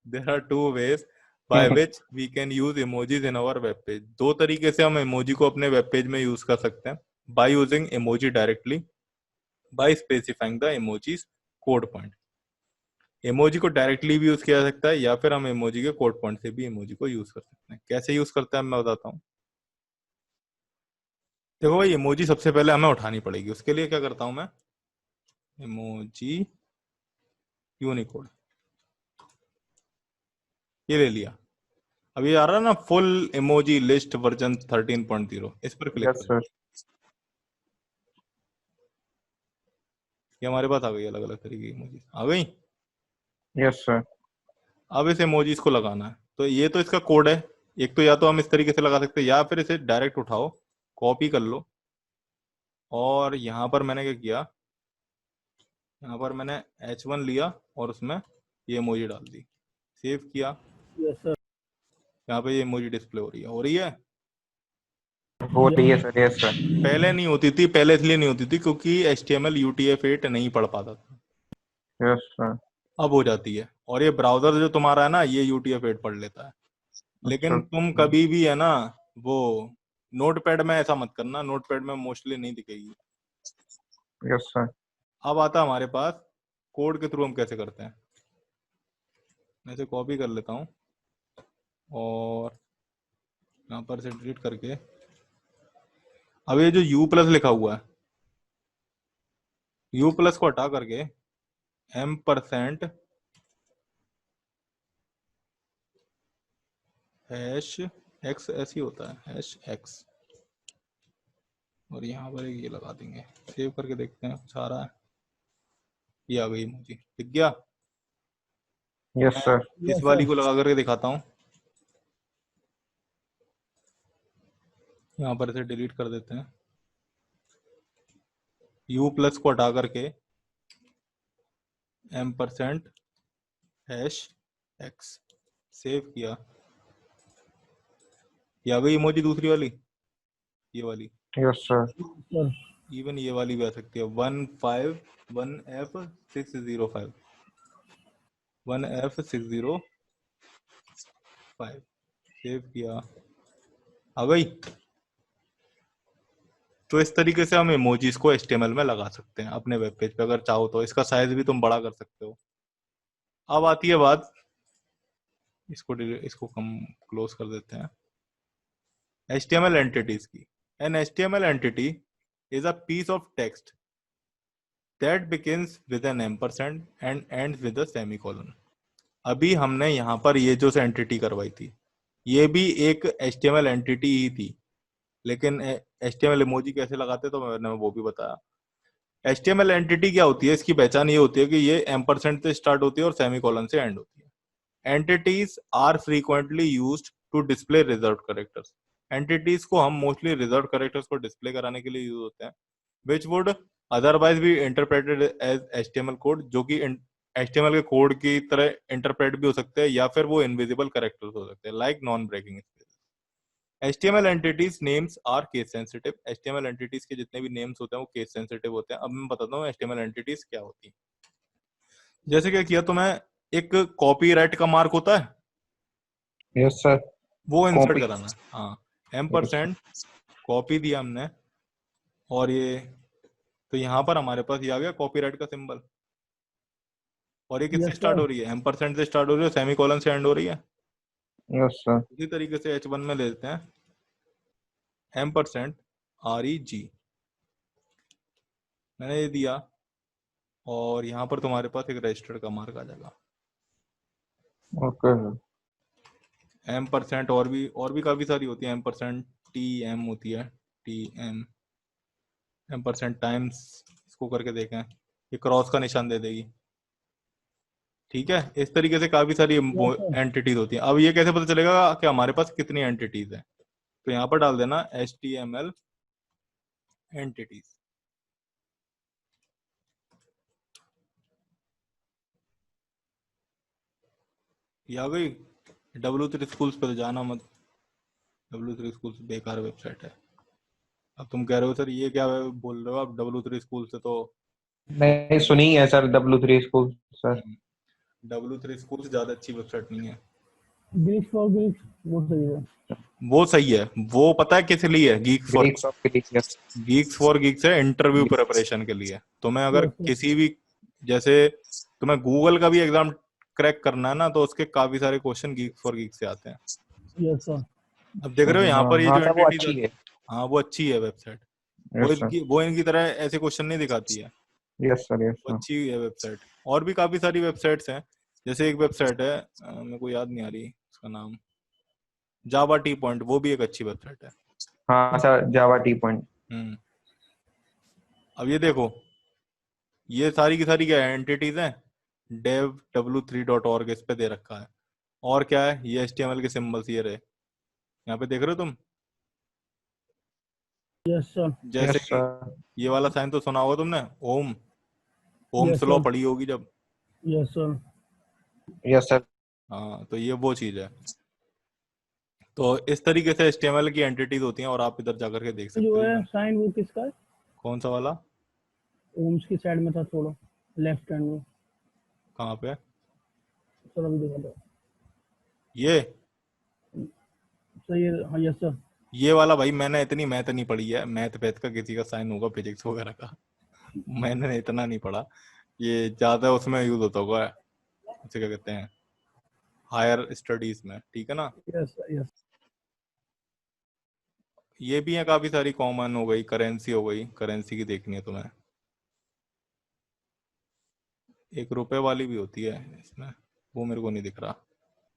There are 2 ways by which we can use emojis in our web page. 2 तरीके से हम इमोजी को अपने वेब पेज में यूज कर सकते हैं। By using emoji directly, by specifying the emojis code point. Emoji को डायरेक्टली भी यूज किया जा सकता है या फिर हम इमोजी के कोड पॉइंट से भी इमोजी को यूज कर सकते हैं। कैसे यूज करते हैं मैं बताता हूँ। देखो भाई, इमोजी सबसे पहले हमें उठानी पड़ेगी। उसके लिए क्या करता हूं मैं, इमोजी यूनिकोड ये ले लिया। अब ये आ रहा है ना, फुल इमोजी लिस्ट वर्जन 13.0, इस पर क्लिक यस करो। सर। ये हमारे पास आ गई, अलग अलग तरीके की इमोजी आ गई। Yes sir. अब इस इमोजीज को लगाना है, तो ये तो इसका कोड है। एक तो या तो हम इस तरीके से लगा सकते हैं या फिर इसे डायरेक्ट उठाओ, कॉपी कर लो, और यहाँ पर मैंने क्या किया, यहाँ पर मैंने H1 लिया और उसमें ये इमोजी डाल दी, सेव किया। Yes sir. यहाँ पे ये इमोजी डिस्प्ले हो रही है। हो रही है सर। Yes sir. पहले नहीं होती थी, पहले इसलिए नहीं होती थी क्योंकि HTML UTF-8 नहीं पढ़ पाता था। Yes sir. अब हो जाती है, और ये ब्राउजर जो तुम्हारा है ना, ये UTF-8 पढ़ लेता है। लेकिन तुम कभी भी है ना, वो नोटपैड में ऐसा मत करना, नोटपैड में मोस्टली नहीं दिखेगी। Yes sir. अब आता है हमारे पास कोड के थ्रू हम कैसे करते हैं। मैं इसे कॉपी कर लेता हूँ और यहाँ पर से डिलीट करके, अब ये जो U+ लिखा हुआ है, U+ को हटा करके %# x ऐसे ही होता है #x, और यहाँ पर ये लगा देंगे। सेव करके देखते हैं कुछ आ रहा है। ये आ गई इमोजी, दिख गया। Yes sir. इस वाली को लगा करके दिखाता हूँ। यहाँ पर इसे डिलीट कर देते हैं, U+ को हटा करके %#x सेव किया। ये आ गई इमोजी दूसरी वाली, ये वाली। Yes sir. सर इवन ये वाली भी आ सकती है, 151F605 1F605 सेव किया, आ गई। तो इस तरीके से हम इमोजीज को HTML में लगा सकते हैं अपने वेब पेज पे। अगर चाहो तो इसका साइज भी तुम बड़ा कर सकते हो। अब आती है बात, इसको कम क्लोज कर देते हैं, HTML एंटिटीज की। An HTML entity is a piece of text that begins with an ampersand and ends with a semicolon. अभी हमने यहाँ पर ये जो एंटिटी करवाई थी, ये भी एक HTML एंटिटी ही थी, लेकिन HTML इमोजी कैसे लगाते तो मैंने वो भी बताया। HTML एंटिटी क्या होती है, इसकी पहचान ये होती है कि ये एम्परसेंड से स्टार्ट होती है और सेमीकोलन से एंड होती है। Entities are frequently used to display reserved characters. Entities को हम मोस्टली रिजर्व्ड कैरेक्टर्स को डिस्प्ले कराने के लिए यूज होते हैं, which would otherwise be interpreted as HTML code, जो कि HTML के कोड की तरह इंटरप्रेट भी हो सकते हैं, या फिर वो इनविजिबल कैरेक्टर्स हो सकते हैं, like non breaking space. HTML entities names are case sensitive. HTML entities के जितने भी नेम्स होते हैं वो केस सेंसिटिव होते हैं। अब मैं बताता हूँ HTML एंटिटीज क्या होती है। जैसे क्या किया तो मैं, एक कॉपीराइट का मार्क होता है, यस सर। वो इंसर्ट कराना है। हाँ, एम्परसेंड कॉपी दिया हमने, और ये तो यहाँ पर हमारे पास ये आ गया कॉपीराइट का सिंबल। और ये किससे स्टार्ट हो रही है, एम्परसेंड से स्टार्ट हो रही है, सेमीकोलन से एंड हो रही है। Yes sir. उसी तरीके से H1 में ले लेते हैं %REG, मैंने ये दिया, और यहाँ पर तुम्हारे पास एक रजिस्टर्ड का मार्क आ जाएगा। ओके। %, और भी काफी सारी होती है। %TM होती है, TM, %टाइम्स, इसको करके देखें, ये क्रॉस का निशान दे देगी। ठीक है, इस तरीके से काफी सारी एंटिटीज होती हैं। अब ये कैसे पता चलेगा कि हमारे पास कितनी एंटिटीज है, तो यहाँ पर डाल देना HTML एंटिटीज। ये आ गई। W3 स्कूल्स पे तो जाना मत, W3 स्कूल्स बेकार वेबसाइट है। अब तुम कह रहे हो सर ये क्या बोल रहे हो आप, W3 स्कूल से तो नहीं सुनी है sir W3 school sir. W3 school ज्यादा अच्छी वेबसाइट नहीं है। Geeks for Geeks वो सही है। वो सही है, वो पता है किस लिए है, Geeks for Geeks of Geeks, yes. Geeks है इंटरव्यू प्रिपरेशन के लिए। तो मैं अगर Yes, yes. किसी भी जैसे तुम्हें गूगल का भी एग्जाम क्रैक करना है ना, तो उसके काफी सारे क्वेश्चन गीक फॉर गीक से आते हैं। Yes sir. अब देख रहे हो यहाँ पर ये हाँ जो सर वो एंटिटीज, अच्छी है। हाँ वो अच्छी है वेबसाइट। Yes sir. वो इनकी तरह ऐसे क्वेश्चन नहीं दिखाती है, यस सर। यस वो सर। अच्छी है वेबसाइट। और भी काफी सारी वेबसाइट्स हैं, जैसे एक वेबसाइट है, मेरे को याद नहीं आ रही उसका नाम, जावा टी पॉइंट, वो भी एक अच्छी वेबसाइट है। हाँ सर जावा टी पॉइंट। हम्म। अब ये देखो, ये सारी की सारी क्या एंटिटीज हैं, dev3.org इस पे दे रखा है। और क्या है, ये HTML के सिंबल्स ये रहे, यहाँ पे देख रहे हो तुम, यस सर। जैसे यस कि सर। ये वाला साइन तो सुना होगा तुमने, ओम, ओम्स यस लॉ सर। पढ़ी होगी जब। Yes sir. Yes sir. हाँ, तो ये वो चीज है। तो इस तरीके से HTML की एंटिटीज होती हैं, और आप इधर जाकर के देख सकते जो हो है ये। साइन वो किसका है? कौन सा वाला? ओम्स की साइड में था थोड़ा, लेफ्ट हैंड में। कहाँ पे? सर अभी देखा था। ये सर ये, हाँ यस सर। ये वाला भाई, मैंने इतनी मैथ नहीं पढ़ी है, मैथ पैथ का किसी का साइन होगा फिजिक्स वगैरह का, मैंने इतना नहीं पढ़ा। ये ज्यादा उसमें यूज होता होगा, उसे क्या कहते हैं, हायर स्टडीज में, ठीक है ना। Yes sir. यस। ये भी है काफी सारी, कॉमन हो गई, करेंसी हो गई, करेंसी की देखनी है तुम्हें, 1 रुपए वाली भी होती है इसमें, वो मेरे को नहीं दिख रहा।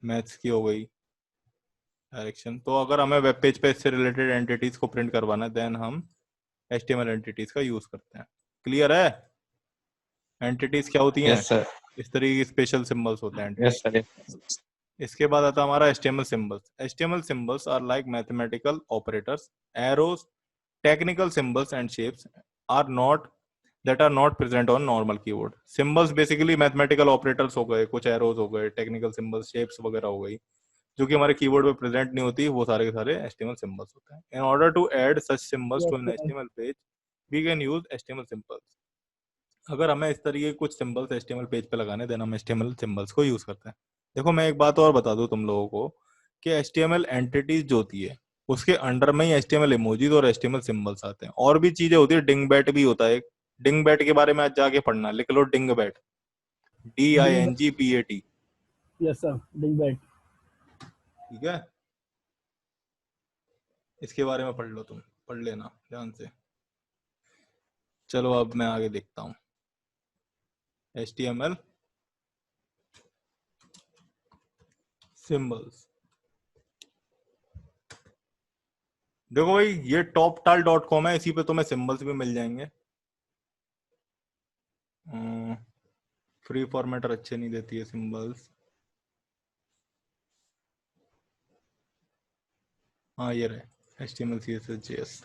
मैथ्स की हो गई, डायरेक्शन। तो अगर हमें वेब पेज पे इससे रिलेटेड एंटिटीज को प्रिंट करवाना है, देन हम HTML एंटिटीज का यूज करते हैं। क्लियर है? एंटिटीज क्या होती हैं? Yes sir. इस तरीके की स्पेशल सिंबल्स होते हैं यस एंटिटीज। सर। इसके बाद आता है हमारा HTML symbols. HTML symbols are like mathematical operators. Arrows, technical symbols and shapes are not that are not present on normal keyboard. Symbols basically mathematical operators हो गए, कुछ arrows हो गए, technical symbols, shapes वगैरह हो गई, जो कि हमारे कीबोर्ड पे प्रेजेंट नहीं होती, वो सारे के सारे HTML symbols होते हैं. In order to add such symbols to yes an sir. HTML page, we can use HTML symbols. अगर हमें इस तरीके के कुछ सिंबल्स HTML पेज पे लगाने, देन हम HTML सिंबल्स को यूज करते हैं। देखो मैं एक बात और बता दूं तुम लोगों को, कि HTML एंटिटीज जो होती है, उसके अंडर में ही HTML इमोजीज और HTML सिंबल्स आते हैं। और भी चीजें होती है, डिंगबैट भी होता है एक, डिंगबैट के बारे में आज जाके पढ़ना, लिख लो डिंगबैट, डिंग। DINGBAT। यस सर, डिंग बैट। ठीक है, इसके बारे में पढ़ लो, तुम पढ़ लेना ध्यान से। चलो अब मैं आगे देखता हूँ, HTML सिंबल्स। देखो भाई, ये toptal.com है, इसी पे तुम्हें सिंबल्स भी मिल जाएंगे। फ्री फॉर्मेटर अच्छे नहीं देती है सिंबल्स। हाँ ये रहे, HTML CSS JS।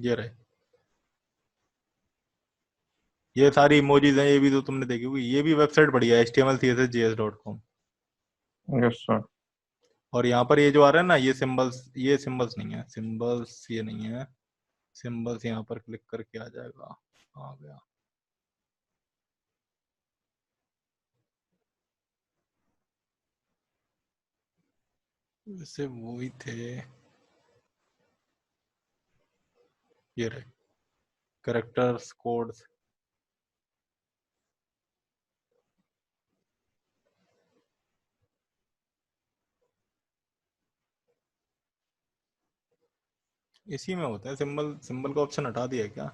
ये रहे, ये सारी इमोजीज हैं, ये भी तो तुमने देखी होगी, ये भी वेबसाइट बढ़िया है, HTML CSS JS.com। Yes sir. और यहाँ पर ये जो आ रहा है ना, ये सिंबल्स नहीं है, सिंबल्स ये नहीं है, सिंबल्स यहाँ पर क्लिक करके आ जाएगा, आ गया। वैसे वो ही थे, ये रहे कैरेक्टर्स कोड्स। इसी में होता है सिंबल, सिंबल का ऑप्शन हटा दिया क्या?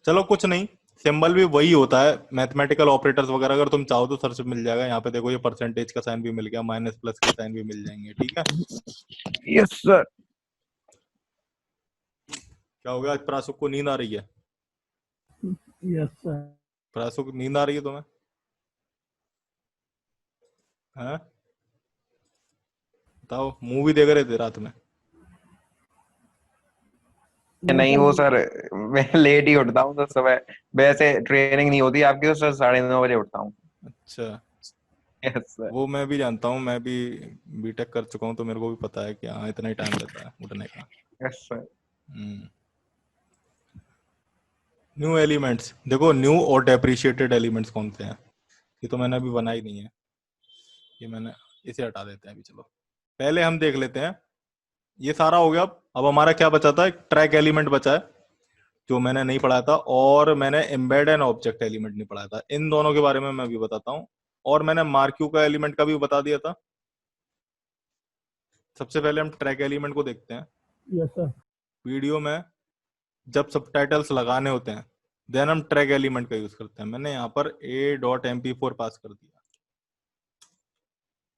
चलो कुछ नहीं, सिंबल भी वही होता है, मैथमेटिकल ऑपरेटर्स वगैरह अगर तुम चाहो तो सर्च मिल जाएगा। यहाँ पे देखो, ये परसेंटेज का साइन भी मिल गया, माइनस प्लस के साइन भी मिल जाएंगे, ठीक है। Yes sir. क्या हो गया, आज प्रासुक को नींद आ रही है? Yes sir. प्रासुक नींद आ रही है तुम्हें? हैं? बताओ, मूवी देख रहे थे रात में? नहीं वो सर मैं लेट ही उठता हूँ तो सुबह, वैसे ट्रेनिंग नहीं होती आपकी तो सर 9:30 बजे उठता हूँ। अच्छा, यस सर। वो मैं भी जानता हूँ, मैं भी बीटेक कर चुका हूँ, तो मेरे को भी पता है कि हाँ इतना ही टाइम रहता है उठने का। Yes sir. न्यू एलिमेंट्स, देखो न्यू और डेप्रिशिएटेड एलिमेंट्स कौन से हैं, ये तो मैंने अभी बनाई नहीं है, ये मैंने इसे हटा देते हैं अभी। चलो पहले हम देख लेते हैं, ये सारा हो गया। अब हमारा क्या बचा था, एक ट्रैक एलिमेंट बचा है जो मैंने नहीं पढ़ाया था, और मैंने एम्बेड एंड ऑब्जेक्ट एलिमेंट नहीं पढ़ाया था। इन दोनों के बारे में मैं अभी बताता हूँ। और मैंने मार्क्यू का एलिमेंट का भी बता दिया था। सबसे पहले हम ट्रैक एलिमेंट को देखते हैं। Yes sir. वीडियो में जब सबटाइटल्स लगाने होते हैं देन हम ट्रैक एलिमेंट का यूज करते हैं। मैंने यहाँ पर a.mp4 पास कर दिया,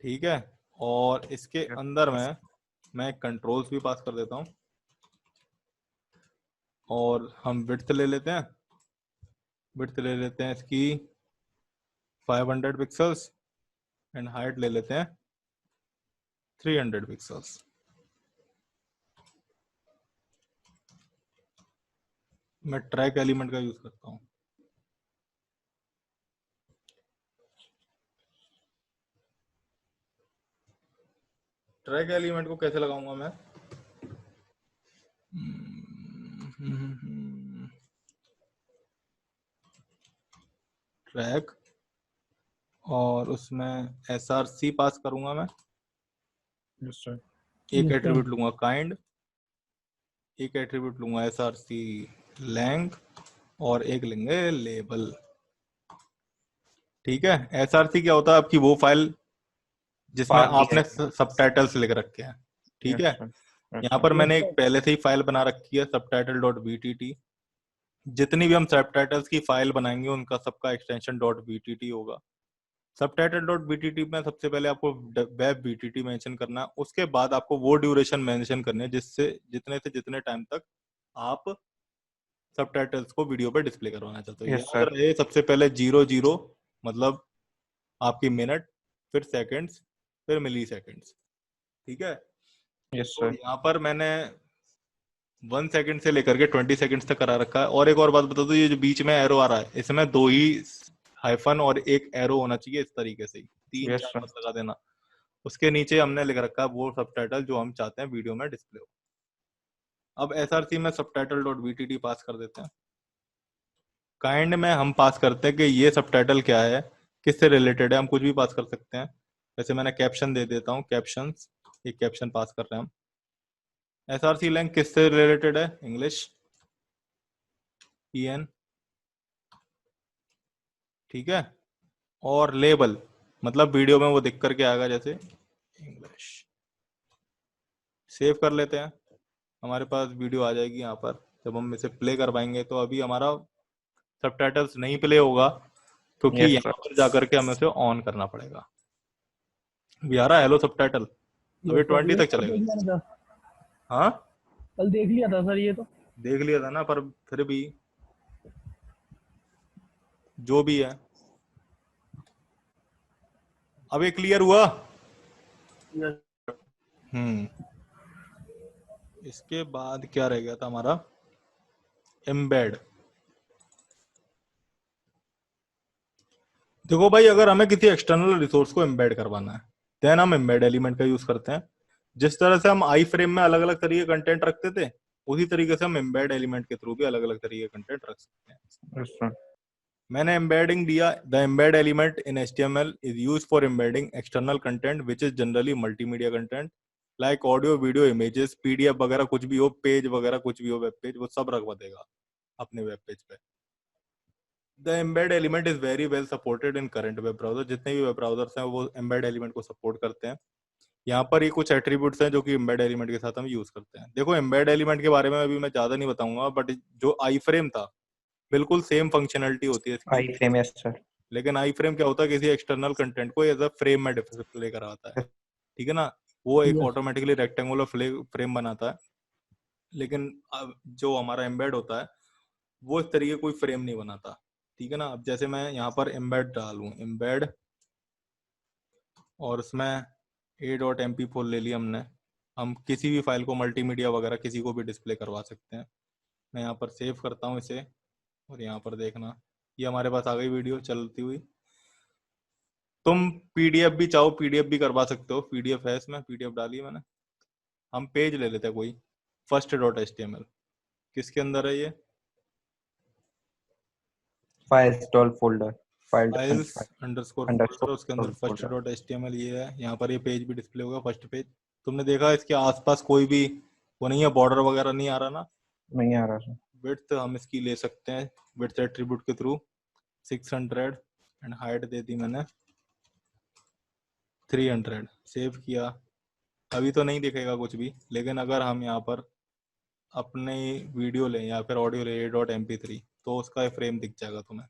ठीक है। और इसके अंदर में मैं कंट्रोल्स भी पास कर देता हूँ, और हम विड्थ ले लेते हैं। विड्थ ले लेते हैं इसकी 500 पिक्सल्स, एंड हाइट ले लेते हैं 300 पिक्सल्स। मैं ट्रैक एलिमेंट का यूज करता हूँ। ट्रैक एलिमेंट को कैसे लगाऊंगा मैं, ट्रैक, और उसमें SRC पास करूंगा मैं। Yes sir. एक Yes, sir. एट्रीब्यूट लूंगा काइंड, एक एट्रीब्यूट लूंगा SRC लैंग, और एक लेंगे लेबल, ठीक है। SRC क्या होता है, आपकी वो फाइल जिसमें बाकी आपने है। सबटाइटल्स लिख रखे हैं, ठीक है। Yes sir. यहाँ पर Yes, मैंने sir. एक पहले से ही फाइल बना रखी है subtitle.btt। जितनी भी हम सबटाइटल्स की फाइल बनाएंगे उनका सबका एक्सटेंशन .btt होगा। subtitle.btt में सबसे पहले आपको वेब btt मेंशन करना है, उसके बाद आपको वो ड्यूरेशन मेंशन करनी है जिससे जितने से जितने टाइम तक आप सबटाइटल्स को वीडियो पे डिस्प्ले करवाना चाहते हो। Yes, यहाँ sir. पर है सबसे पहले 00 मतलब आपकी मिनट, फिर सेकंड्स, फिर मिली सेकंड्स, ठीक है। यस तो सर। यहाँ पर मैंने 1 सेकंड से लेकर के 20 सेकंड्स तक करा रखा है। और एक और बात बता दो, ये जो बीच में एरो आ रहा है इसमें 2 ही हाइफन और एक एरो होना चाहिए, इस तरीके से ही 3 Yes, 4 sir. मत लगा देना। उसके नीचे हमने लिख रखा है वो सबटाइटल जो हम चाहते हैं वीडियो में डिस्प्ले हो। अब SRC में subtitle.btt पास कर देते हैं। काइंड में हम पास करते हैं कि ये सबटाइटल क्या है, किससे रिलेटेड है, हम कुछ भी पास कर सकते हैं। जैसे मैंने कैप्शन दे देता हूँ, कैप्शंस, एक कैप्शन पास कर रहे हैं हम। SRC लैंग किससे रिलेटेड है, इंग्लिश EN, ठीक है। और लेबल मतलब वीडियो में वो दिख करके आएगा जैसे इंग्लिश। सेव कर लेते हैं, हमारे पास वीडियो आ जाएगी यहाँ पर। जब हम इसे प्ले करवाएंगे तो अभी हमारा सबटाइटल्स नहीं प्ले होगा, क्योंकि Yes, यहाँ sir. पर जाकर के हमें उसे ऑन करना पड़ेगा। अभी आ रहा है हेलो सबटाइटल, अभी Yes, sir. 20 ये तक कल चलेगा। देख लिया था, हाँ कल देख लिया था सर ये तो। देख लिया था ना, पर फिर भी जो भी है। अब ये क्लियर हुआ। Yes. इसके बाद क्या रह गया था हमारा, एम्बेड। देखो भाई, अगर हमें किसी एक्सटर्नल रिसोर्स को एम्बेड करवाना है देन हम एम्बेड एलिमेंट का यूज करते हैं। जिस तरह से हम आई फ्रेम में अलग अलग तरीके कंटेंट रखते थे, उसी तरीके से हम एम्बेड एलिमेंट के थ्रू भी अलग अलग तरीके कंटेंट रख सकते हैं। Yes, sir. मैंने एम्बेडिंग दिया, the embed element in HTML is use for embedding external content which is generally multimedia content like audio, video, images, PDF वगैरह कुछ भी हो, पेज वगैरह कुछ भी हो, वेब पेज, वो सब रखवा देगा अपने वेब पेज पे। The embed element is very well supported in current web browser. जितने भी वेब ब्राउजर्स हैं वो एम्बेड एलिमेंट को सपोर्ट करते हैं। यहाँ पर ये कुछ एट्रीब्यूट्स हैं जो कि एम्बेड एलिमेंट के साथ हम यूज करते हैं। देखो एम्बेड एलिमेंट के बारे में अभी मैं ज्यादा नहीं बताऊंगा, बट जो आई फ्रेम था बिल्कुल सेम फंक्शनैलिटी होती है इसकी। I-frame, yes, sir. लेकिन आई फ्रेम क्या होता है, किसी एक्सटर्नल कंटेंट को एज अ फ्रेम में डिस्प्ले करवाता है, ठीक है ना। वो एक Yes. ऑटोमेटिकली रेक्टेंगुलर फ्रेम बनाता है। लेकिन जो हमारा एम्बेड होता है वो इस तरीके कोई फ्रेम नहीं बनाता, ठीक है ना। अब जैसे मैं यहाँ पर एम्बेड डालूं, एम्बेड, और उसमें a.mp4 ले लिया हमने। हम किसी भी फाइल को मल्टीमीडिया वगैरह किसी को भी डिस्प्ले करवा सकते हैं। मैं यहाँ पर सेव करता हूँ इसे, और यहाँ पर देखना ये हमारे पास आ गई वीडियो चलती हुई। तुम PDF भी चाहो PDF भी करवा सकते हो, PDF है इसमें, PDF डाली मैंने। हम पेज ले लेते हैं कोई, first.html, किसके अंदर है ये, Firestall folder. Files underscore folder, उसके अंदर फर्स्ट फोल्डर। डॉट एचटीएमएल ये है। यहाँ पर ये पेज भी डिस्प्ले होगा, फर्स्ट पेज। तुमने देखा इसके आसपास कोई भी वो नहीं है, बॉर्डर वगैरह नहीं आ रहा ना। नहीं आ रहा सर। विड्थ हम इसकी ले सकते हैं विड्थ एट्रीब्यूट के थ्रू 600 एंड हाइट दे दी मैंने 300। सेव किया। अभी तो नहीं दिखेगा कुछ भी, लेकिन अगर हम यहाँ पर अपने वीडियो लें या फिर ऑडियो लें A.MP3 तो उसका फ्रेम दिख जाएगा तुम्हें।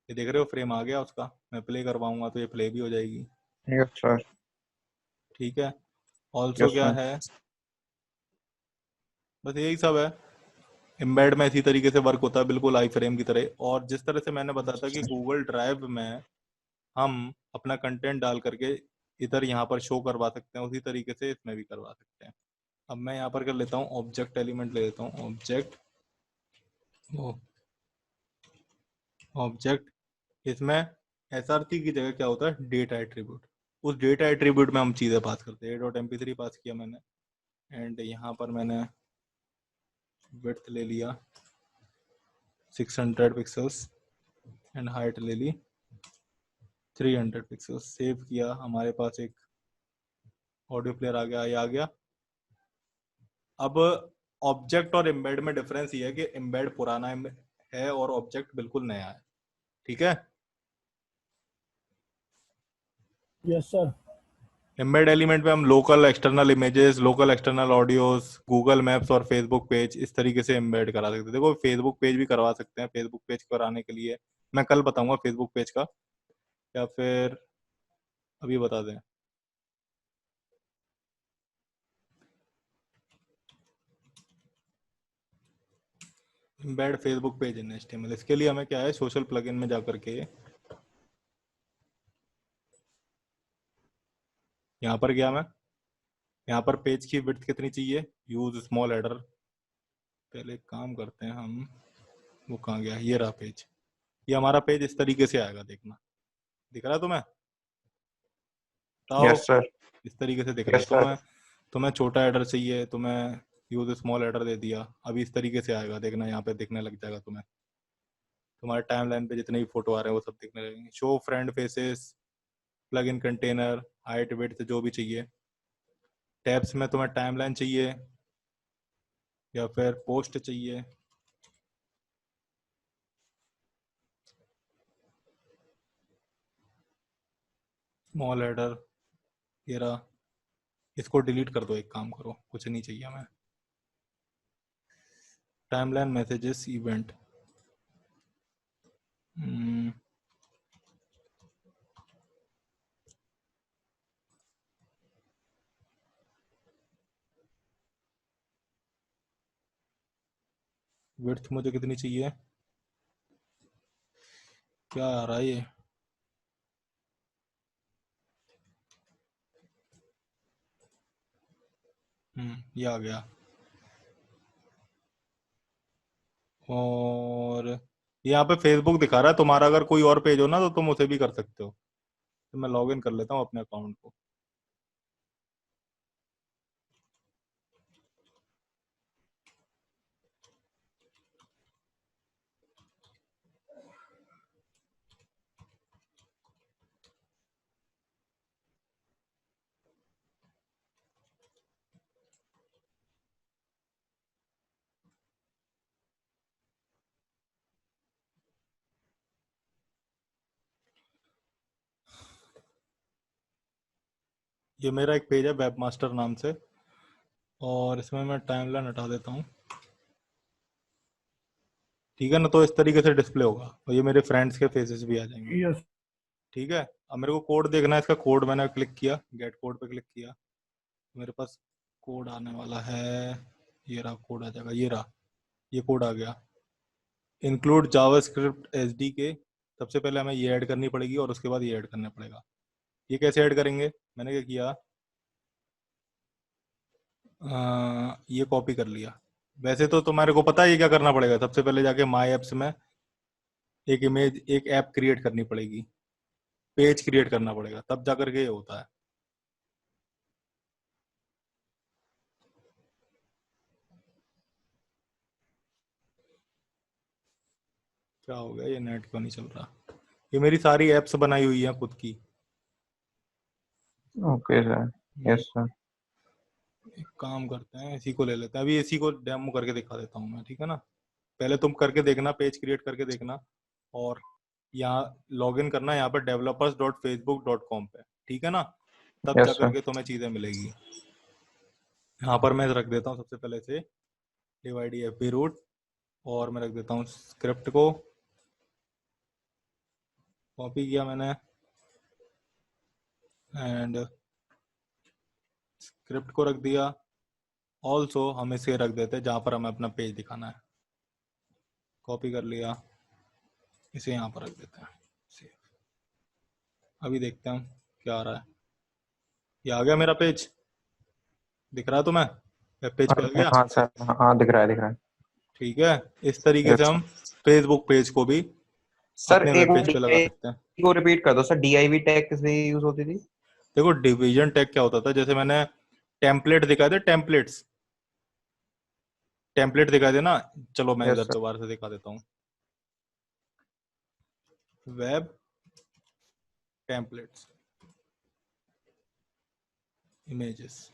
ये देख रहे हो, फ्रेम आ गया उसका। मैं प्ले करवाऊंगा तो ये प्ले भी हो जाएगी। Yes sir. ठीक है। ऑल्सो यस क्या सर। है, बस यही सब है। एम्बेड में इसी तरीके से वर्क होता है, बिल्कुल आई फ्रेम की तरह। और जिस तरह से मैंने बताया था कि गूगल ड्राइव में हम अपना कंटेंट डाल करके इधर यहाँ पर शो करवा सकते हैं, उसी तरीके से इसमें भी करवा सकते हैं। अब मैं यहाँ पर कर लेता हूँ ऑब्जेक्ट एलिमेंट ले लेता हूँ। ऑब्जेक्ट इसमें एसआरसी की जगह क्या होता है, डेटा एट्रीब्यूट। उस डेटा एट्रीब्यूट में हम चीज़ें पास करते हैं। A.MP3 पास किया मैंने, एंड यहाँ पर मैंने विड्थ ले लिया 600 पिक्सल्स एंड हाइट ले ली 300 पिक्सल्स। सेव किया। हमारे पास एक ऑडियो प्लेयर आ गया, ये आ गया। अब ऑब्जेक्ट और एम्बेड में डिफरेंस ये है कि एम्बेड पुराना है और ऑब्जेक्ट बिल्कुल नया है। ठीक है। Yes sir. एम्बेड एलिमेंट में हम local external images, local external audios, Google maps और फेसबुक पेज इस तरीके से एम्बेड करा सकते हैं। देखो फेसबुक पेज भी करवा सकते हैं। फेसबुक पेज कराने के लिए मैं कल बताऊंगा फेसबुक पेज का, या फिर अभी बता दें। Embed Facebook page in HTML, इसके लिए हमें क्या है, सोशल प्लगइन में जाकर के यहाँ पर गया मैं। यहाँ पर पेज की विड्थ कितनी चाहिए, यूज स्मॉल हेडर। पहले एक काम करते हैं हम, वो कहाँ गया, ये रहा पेज। ये हमारा पेज इस तरीके से आएगा, देखना दिख रहा है तुम्हें? बताओ। Yes sir. इस तरीके से दिख रहा है यस सर। तुम्हें छोटा हेडर चाहिए, तुम्हें यूज स्मॉल हेडर दे दिया। अभी इस तरीके से आएगा, देखना यहाँ पे दिखने लग जाएगा तुम्हें। तुम्हारे टाइमलाइन पे जितने भी फोटो आ रहे हैं वो सब दिखने लगेंगे। Show friend faces, plug in container, height width जो भी चाहिए। टैब्स में तुम्हें टाइमलाइन चाहिए या फिर पोस्ट चाहिए। स्मॉल हेडर ये रहा। इसको डिलीट कर दो, एक काम करो, कुछ नहीं चाहिए हमें। टाइमलाइन मैसेजेस इवेंट, विड्थ मुझे कितनी चाहिए, क्या आ रहा है ये? ये आ गया। और यहाँ पे फेसबुक दिखा रहा है। तुम्हारा अगर कोई और पेज हो ना तो तुम उसे भी कर सकते हो। तो मैं लॉग इन कर लेता हूँ अपने अकाउंट को। ये मेरा एक पेज है वेब मास्टर नाम से, और इसमें मैं टाइमलाइन हटा देता हूँ। ठीक है ना, तो इस तरीके से डिस्प्ले होगा और ये मेरे फ्रेंड्स के फेसेस भी आ जाएंगे। यस। ठीक है। अब मेरे को कोड देखना है। इसका कोड मैंने क्लिक किया, गेट कोड पे क्लिक किया, मेरे पास कोड आने वाला है। ये रहा कोड आ जाएगा, ये रहा, ये कोड आ गया। Include JavaScript SDK। सबसे पहले हमें ये ऐड करनी पड़ेगी और उसके बाद ये ऐड करना पड़ेगा। ये कैसे ऐड करेंगे, मैंने क्या किया, ये कॉपी कर लिया। वैसे तो तुम्हारे को पता है ये क्या करना पड़ेगा। सबसे पहले जाके माई एप्स में एक इमेज, एक ऐप क्रिएट करनी पड़ेगी, पेज क्रिएट करना पड़ेगा, तब जाकर के ये होता है। क्या हो गया, ये नेट क्यों नहीं चल रहा? ये मेरी सारी एप्स बनाई हुई है खुद की। Okay sir, yes sir. एक काम करते हैं, इसी को ले लेते हैं, अभी इसी को डेमो करके दिखा देता हूँ मैं, ठीक है ना। पहले तुम करके देखना, पेज क्रिएट करके देखना, और यहाँ लॉग इन करना, यहाँ पर developers.facebook.com पे, ठीक है ना। तब यस जा सर। करके तुम्हें चीजें मिलेगी। यहाँ पर मैं रख देता हूँ सबसे पहले से डिवाइड एफ रूट, और मैं रख देता हूँ स्क्रिप्ट को, कॉपी किया मैंने, एंड स्क्रिप्ट को रख दिया। ऑल्सो हम इसे रख देते हैं जहाँ पर हमें अपना पेज दिखाना है, कॉपी कर लिया, इसे यहाँ पर रख देते हैं। अभी देखते हैं क्या आ रहा है। ये आ गया मेरा पेज, दिख रहा है तुम्हें? वेब पेज पे आ गया। हाँ सर, हाँ दिख रहा है, दिख रहा है। ठीक है, इस तरीके से यस हम फेसबुक पेज को भी सर। अपने एक वेब पेज पे लगा सकते हैं। को रिपीट कर दो सर, DIV टैग किसे यूज होती थी? देखो डिवीजन टैग क्या होता था, जैसे मैंने टेम्पलेट दिखाए थे, टेम्पलेट दिखाई दे ना। चलो मैं यस इधर सर। दोबारा से दिखा देता हूँ, वेब टेम्पलेट्स, इमेजेस,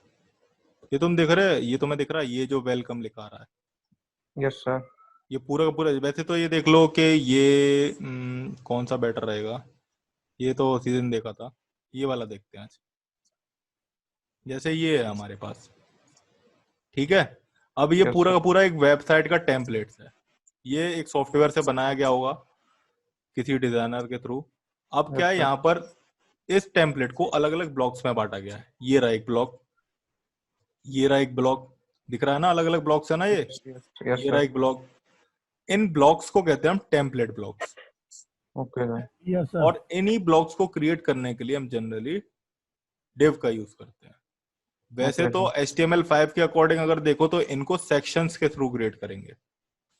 ये तुम देख रहे, ये तुम्हें दिख रहा है, ये जो वेलकम लिखा आ रहा है, यस सर। ये पूरा का पूरा। वैसे तो ये देख लो कि ये कौन सा बेटर रहेगा, ये तो उसी दिन देखा था, ये वाला देखते हैं आज। जैसे ये है हमारे पास, ठीक है। अब ये यस पूरा सर। का पूरा एक वेबसाइट का टेम्पलेट्स है, ये एक सॉफ्टवेयर से बनाया गया होगा किसी डिजाइनर के थ्रू। अब क्या यस है, सर। यहाँ पर इस टेम्पलेट को अलग अलग ब्लॉक्स में बांटा गया है। ये रहा एक ब्लॉक, ये रहा एक ब्लॉक, दिख रहा है ना, अलग अलग ब्लॉक्स है ना ये। यस ये रहा सर। एक ब्लॉक। इन ब्लॉक्स को कहते हैं हम template blocks. Okay sir. Yes sir. और इन्हीं ब्लॉक्स को क्रिएट करने के लिए हम जनरली डिव का यूज करते हैं। वैसे ओके तो सर। HTML5 के अकॉर्डिंग अगर देखो तो इनको सेक्शंस के थ्रू क्रिएट करेंगे,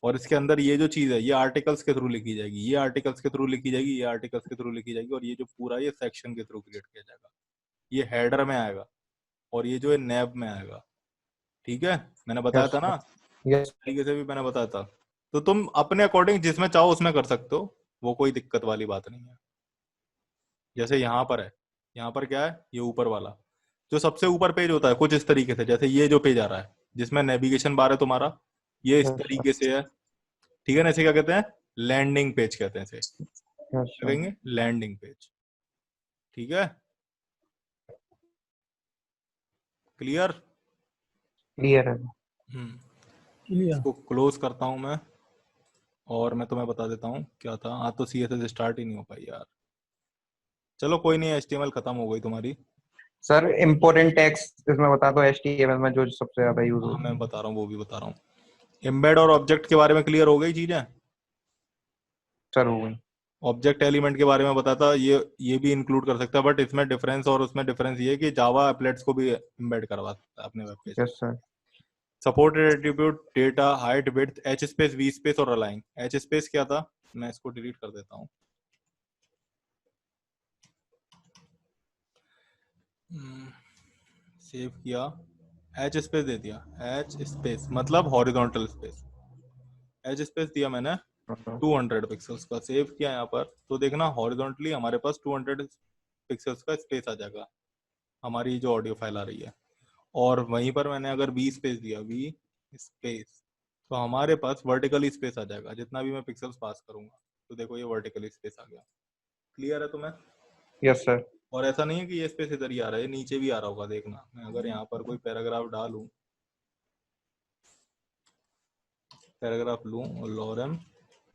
और इसके अंदर ये जो चीज है ये आर्टिकल्स के थ्रू लिखी जाएगी, ये आर्टिकल्स के थ्रू लिखी जाएगी, ये आर्टिकल्स के थ्रू लिखी जाएगी, और ये जो पूरा ये सेक्शन के थ्रू क्रिएट किया जाएगा। ये हेडर में आएगा, और ये जो है नैब में आएगा, ठीक है। मैंने बताया यस था सर। ना, यस। तरीके से भी मैंने बताया था। तो तुम अपने अकॉर्डिंग जिसमें चाहो उसमें कर सकते हो, वो कोई दिक्कत वाली बात नहीं है। जैसे यहाँ पर है, यहाँ पर क्या है, ये ऊपर वाला जो सबसे ऊपर पेज होता है कुछ इस तरीके से, जैसे ये जो पेज आ रहा है जिसमें नेविगेशन बार है तुम्हारा, ये इस यस तरीके से है, ठीक है ना। इसे क्या कहते हैं, लैंडिंग पेज कहते हैं इसे, क्या सर। कहेंगे, लैंडिंग पेज, ठीक है। क्लियर? क्लियर है। क्लियर। इसको क्लोज करता हूं मैं, और मैं तुम्हें बता देता हूँ क्या था। आज तो CSS स्टार्ट ही नहीं हो पाई यार। चलो कोई नहीं, HTML खत्म हो गई तुम्हारी। सर इम्पोर्टेंट टैग्स इसमें बता दो, HTML में जो सबसे ज्यादा यूज हाँ होती मैं है। बता रहा हूँ, वो भी बता रहा हूँ। एम्बेड और ऑब्जेक्ट के बारे में क्लियर हो गई चीजें। सर हो गई। ऑब्जेक्ट एलिमेंट के बारे में बताता, ये भी इंक्लूड कर सकता है, बट इसमें डिफरेंस, और उसमें डिफरेंस ये है कि जावा एप्लेट्स को भी एम्बेड करवा सकता है अपने वेब पेज पे। Yes sir. Supported attribute, data, height, width, H space, we space और अलाइन। एच स्पेस क्या था, मैं इसको डिलीट कर देता हूँ। सेव किया, एच स्पेस दे दिया, एच स्पेस मतलब हॉरिजॉन्टल स्पेस, एच स्पेस दिया मैंने 200 पिक्सल्स का। सेव किया यहाँ पर, तो देखना हॉरिजॉन्टली हमारे पास 200 पिक्सल्स का स्पेस आ जाएगा हमारी जो ऑडियो फाइल आ रही है। और वहीं पर मैंने अगर वी स्पेस दिया, वी स्पेस, तो हमारे पास वर्टिकली स्पेस आ जाएगा जितना भी मैं पिक्सल्स पास करूंगा। तो देखो ये वर्टिकली स्पेस आ गया। क्लियर है तुम्हें? Yes sir. और ऐसा नहीं है कि ये स्पेस इधर ही आ रहा है, नीचे भी आ रहा होगा। देखना मैं अगर यहाँ पर कोई पैराग्राफ डालूं, पैराग्राफ लूं और लॉरेम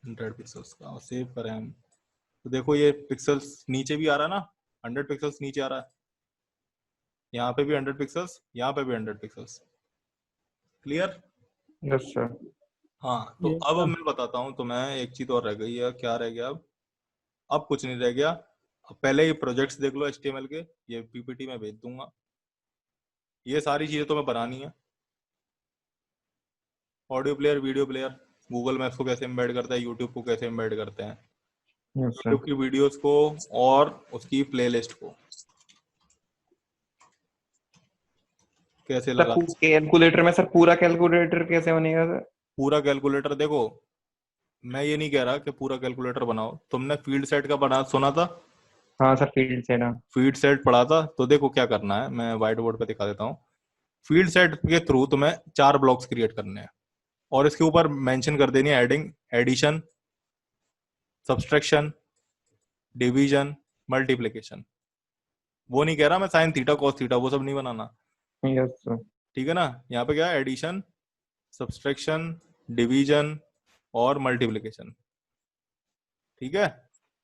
100 पिक्सल्स का, और सेव करें हम, तो देखो ये पिक्सल्स नीचे भी आ रहा है ना, 100 पिक्सल्स नीचे आ रहा है। यहाँ पे भी 100 पिक्सल्स, यहाँ पे भी 100 पिक्सल्स। क्लियर? Yes sir. हाँ, तो यस अब सर। मैं बताता हूँ तुम्हें, एक चीज और रह गई है। क्या रह गया अब कुछ नहीं रह गया। अब पहले ये प्रोजेक्ट्स देख लो HTML के, ये PPT में भेज दूंगा। ये सारी चीजें तुम्हें बनानी है। Audio player, video player, Google maps को कैसे एम्बेड करता है, यूट्यूब को कैसे एम्बेड करते हैं, यस सर। यूट्यूब की वीडियोस को और उसकी प्लेलिस्ट को कैसे सर लगा। कैलकुलेटर में, सर पूरा कैलकुलेटर कैसे बनेगा सर? पूरा कैलकुलेटर देखो, मैं ये नहीं कह रहा कि पूरा कैलकुलेटर बनाओ। तुमने फील्ड सेट का बना सुना था? हाँ सर, फील्ड से ना। फील्ड सेट पढ़ा था? तो देखो क्या करना है, मैं व्हाइट बोर्ड पे दिखा देता हूँ। फील्ड सेट के थ्रू तुम्हें 4 ब्लॉक्स क्रिएट करने हैं और इसके ऊपर मेंशन कर देनी है adding, addition, subtraction, division, multiplication. वो नहीं कह रहा मैं साइन थीटा कॉस थीटा वो सब नहीं बनाना, यस सर। ठीक है ना। यहाँ पे क्या है, एडिशन, सब्सट्रैक्शन, डिवीजन और मल्टीप्लिकेशन, ठीक है।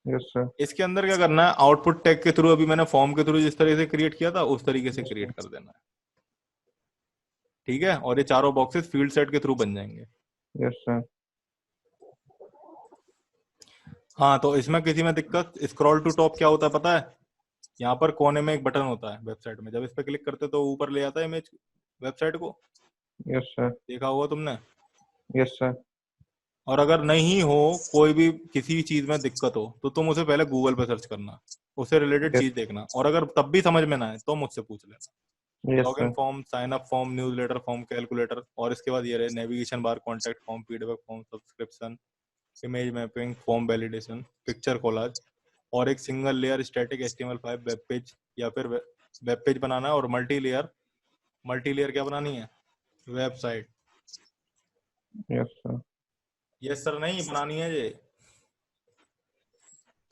Yes sir. इसके अंदर क्या करना है, आउटपुट टैग के थ्रू, अभी मैंने फॉर्म के थ्रू जिस तरह से क्रिएट किया था उस तरीके से क्रिएट कर देना है, ठीक है। और ये चारों बॉक्सेस फील्ड सेट के थ्रू बन जाएंगे। Yes sir. हाँ, तो इसमें किसी में दिक्कत, स्क्रॉल टू टॉप क्या होता है पता है? यहाँ पर कोने में एक बटन होता है वेबसाइट में, जब इस पर क्लिक करते तो ऊपर ले आता है इमेज वेबसाइट को, यस सर। देखा होगा तुमने। Yes sir. और अगर नहीं हो, कोई भी किसी चीज में दिक्कत हो, तो तुम उसे पहले गूगल पे सर्च करना, उससे रिलेटेड यस। चीज देखना, और अगर तब भी समझ में ना आए तो मुझसे पूछ लेना। Yes login sir. Form, sign up form, newsletter form, calculator, और इसके बाद ये रहे navigation bar, contact form, feedback form, subscription, image mapping, form validation, picture collage, और एक single layer static HTML5 web page, या फिर वेब पेज बनाना है। और मल्टी लेयर क्या बनानी है, website. Yes sir. Yes sir नहीं बनानी है ये,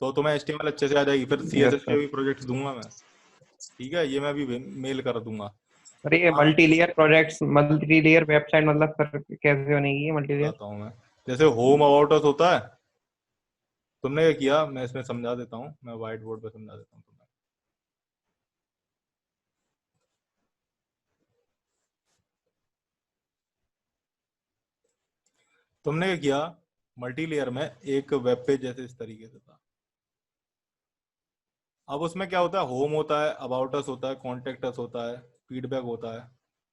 तो तुम्हें HTML अच्छे से आ जाएगी। फिर यस CSS के सर। भी प्रोजेक्ट्स दूंगा मैं, ठीक है, ये मैं भी मेल कर दूंगा। अरे ये हाँ, multi layer projects, multi layer website मतलब सर कैसे बनेगी ये मल्टी लेयर? बताता हूँ मैं। जैसे होम अबाउट अस होता है, तुमने क्या किया, मैं इसमें समझा देता हूँ, मैं व्हाइट बोर्ड पे समझा देता हूँ तुम्हें। तुमने क्या किया, मल्टी लेयर में एक वेब पेज जैसे इस तरीके से था। अब उसमें क्या होता है, होम होता है, अबाउट अस होता है, कॉन्टेक्ट अस होता है, फीडबैक होता है,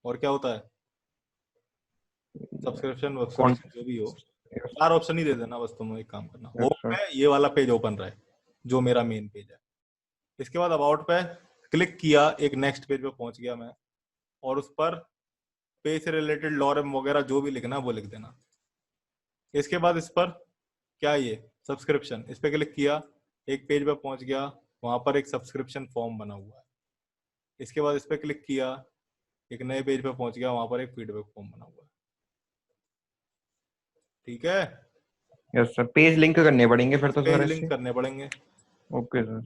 और क्या होता है, सब्सक्रिप्शन कौन? वब्सक्रिप्शन जो भी हो। यस। 4 ऑप्शन ही दे देना बस, तुम एक काम करना, यस होम सर। पे ये वाला पेज ओपन रहे जो मेरा मेन पेज है। इसके बाद अबाउट पे क्लिक किया, एक नेक्स्ट पेज पे पहुंच गया मैं, और उस पर पेज से रिलेटेड लॉरम वगैरह जो भी लिखना है वो लिख देना। इसके बाद इस पर क्या है, ये सब्सक्रिप्शन, इस पे क्लिक किया, एक पेज पे पहुंच गया, वहां पर एक सब्सक्रिप्शन फॉर्म बना हुआ है। इसके बाद इस पे क्लिक किया, एक नए पेज पे पहुंच गया, वहां पर एक फीडबैक फॉर्म बना हुआ है, ठीक है। यस सर, पेज लिंक करने पड़ेंगे फिर तो पेज सर लिंक ऐसे। करने पड़ेंगे, ओके सर।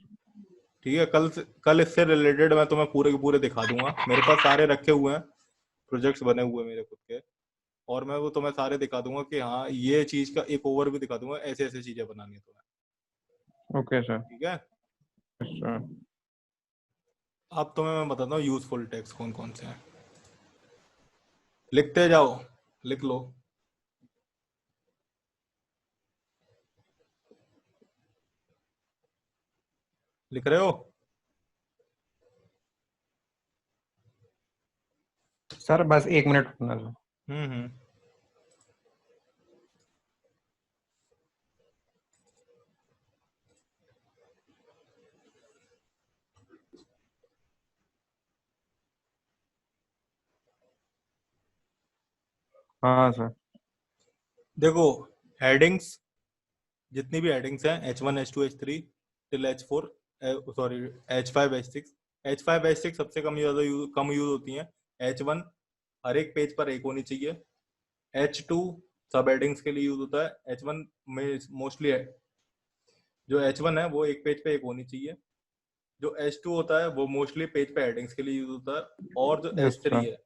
ठीक है। कल इससे रिलेटेड मैं तुम्हें पूरे के पूरे दिखा दूंगा, मेरे पास सारे रखे हुए हैं, प्रोजेक्ट्स बने हुए हैं मेरे खुद के, और मैं वो तुम्हें सारे दिखा दूंगा कि हाँ ये चीज का एक ओवर भी दिखा दूंगा, ऐसे ऐसे चीजें बनानी है तुम्हें, ओके सर। ठीक है। Yes sir. अब तुम्हें मैं बताता हूँ यूजफुल टैग्स कौन कौन से हैं, लिखते जाओ, लिख लो। लिख रहे हो? सर बस 1 मिनट रुकना सर। हम्म। हाँ सर। देखो, हेडिंग्स, जितनी भी हेडिंग्स हैं, H1 H2 H3 till H4, sorry H5 H6, H5 H6 सबसे कम यूज होती हैं। H1 हर एक पेज पर एक होनी चाहिए। H2 सब हेडिंग्स के लिए यूज होता है। H1 में मोस्टली जो H1 है वो एक पेज पे एक होनी चाहिए। जो H2 होता है वो मोस्टली पेज पे हेडिंग्स के लिए यूज होता है। और जो यस H3 सर। है,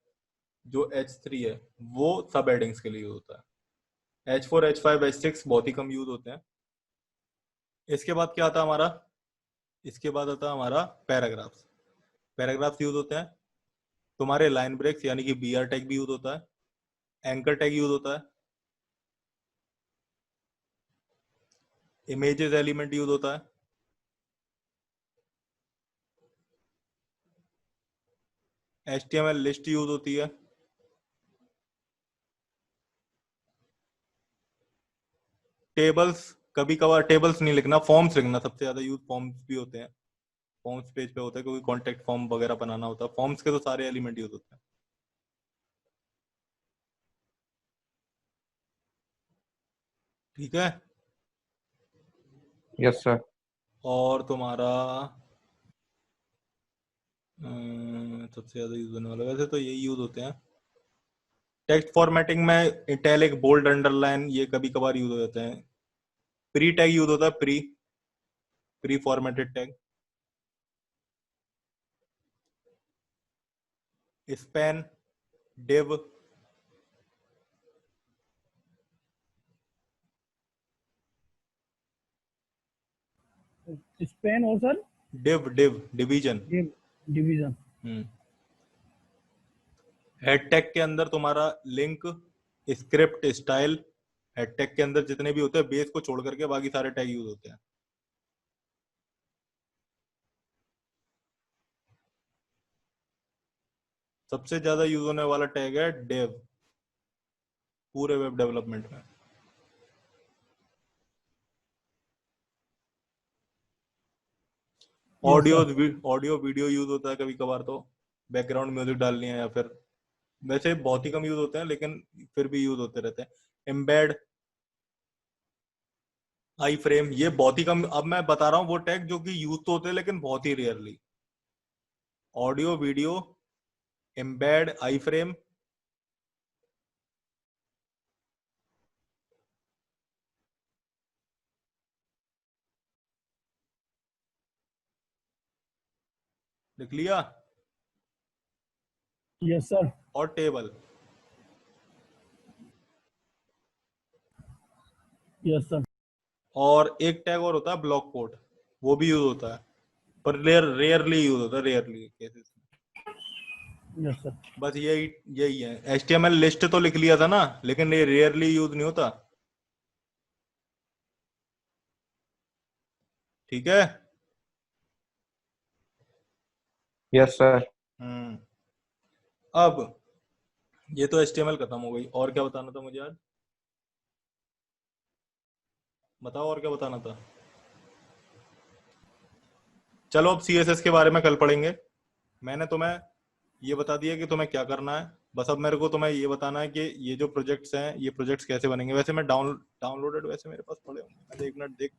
जो H3 है वो सब हेडिंग्स के लिए यूज होता है। H4 H5 H6 बहुत ही कम यूज होते हैं। इसके बाद क्या आता है हमारा, इसके बाद आता है हमारा पैराग्राफ्स। पैराग्राफ्स यूज होते हैं तुम्हारे लाइन ब्रेक्स, यानी कि BR टैग भी यूज होता है, एंकर टैग यूज होता है, इमेजेस एलिमेंट यूज होता है, HTML लिस्ट यूज होती है, टेबल्स, कभी कभार टेबल्स नहीं लिखना, फॉर्म्स लिखना, सबसे ज्यादा यूज फॉर्म्स भी होते हैं। फॉर्म्स पेज पे होता है क्योंकि कॉन्टेक्ट फॉर्म वगैरह बनाना होता है, फॉर्म्स के तो सारे एलिमेंट यूज होते हैं। ठीक है। Yes sir. और तुम्हारा सबसे ज्यादा यूज होने वाला, वैसे तो यही यूज होते हैं। टेक्स्ट फॉर्मेटिंग में इटैलिक, बोल्ड, अंडरलाइन ये कभी कभार यूज हो जाते हैं। प्री टैग यूज होता है, pre pre formatted tag. Span, div, Spain और सर डिव डिवीजन। डिवीजन। हम्म। हेड टैग के अंदर तुम्हारा link, script, style, head tag के अंदर जितने भी होते हैं बेस को छोड़ करके बाकी सारे टैग यूज होते हैं। सबसे ज्यादा यूज होने वाला टैग है डेव, पूरे वेब डेवलपमेंट में। Yes audio, sir. Audio video use होता है कभी कभार, तो बैकग्राउंड म्यूजिक डालनी है या फिर, वैसे बहुत ही कम यूज होते हैं लेकिन फिर भी यूज होते रहते हैं। एम्बेड, आई फ्रेम, ये बहुत ही कम, अब मैं बता रहा हूँ वो टैग जो कि यूज तो होते हैं लेकिन बहुत ही रेयरली। ऑडियो वीडियो, एम्बेड, आई फ्रेम। लिख लिया। Yes sir. और टेबल। Yes sir. और एक टैग और होता है ब्लॉक कोड, वो भी यूज होता है पर रेयरली यूज होता है, रेयरली केसेस में। Yes sir. बस यही यही है। HTML लिस्ट तो लिख लिया था ना, लेकिन ये रेयरली यूज नहीं होता। ठीक है। Yes sir. हम्म। अब ये तो HTML खत्म हो गई, और क्या बताना था मुझे आज? बताओ और क्या बताना था। चलो अब CSS के बारे में कल पढ़ेंगे। मैंने तुम्हें ये बता दिया कि तुम्हें क्या करना है, बस अब मेरे को तुम्हें ये बताना है कि ये जो प्रोजेक्ट्स हैं ये प्रोजेक्ट्स कैसे बनेंगे। वैसे मैं डाउनलोडेड वैसे मेरे पास पड़े होंगे, मैं एक मिनट देख।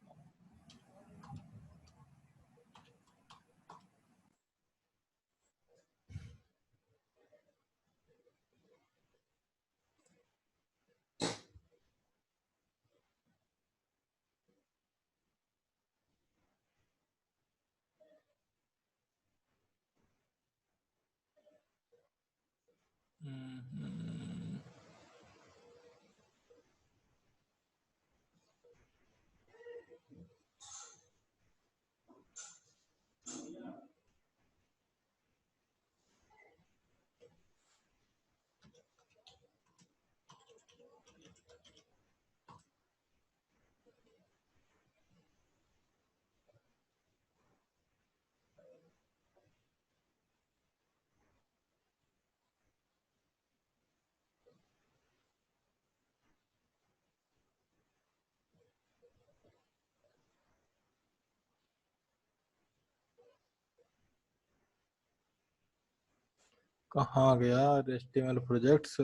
कहाँ गया HTML प्रोजेक्ट्स?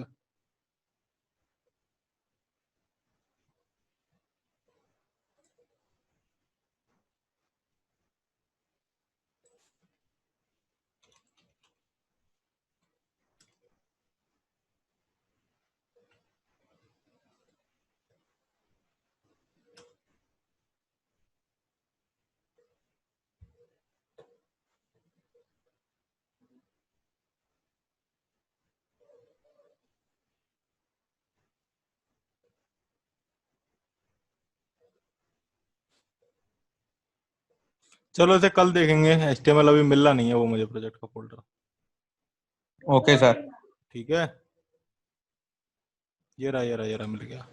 चलो इसे कल देखेंगे। HTML अभी मिलना नहीं है वो मुझे, प्रोजेक्ट का फोल्डर। Okay sir. ठीक है। ये रहा मिल गया।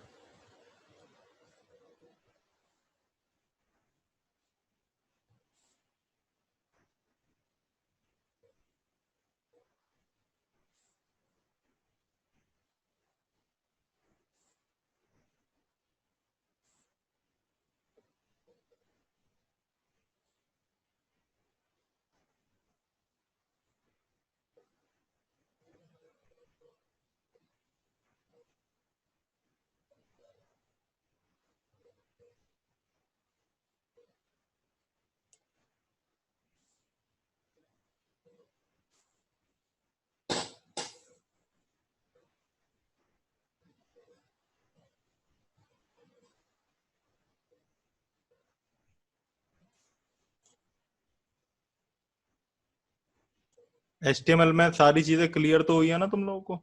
HTML में सारी चीजें क्लियर तो हुई है ना तुम लोगों को?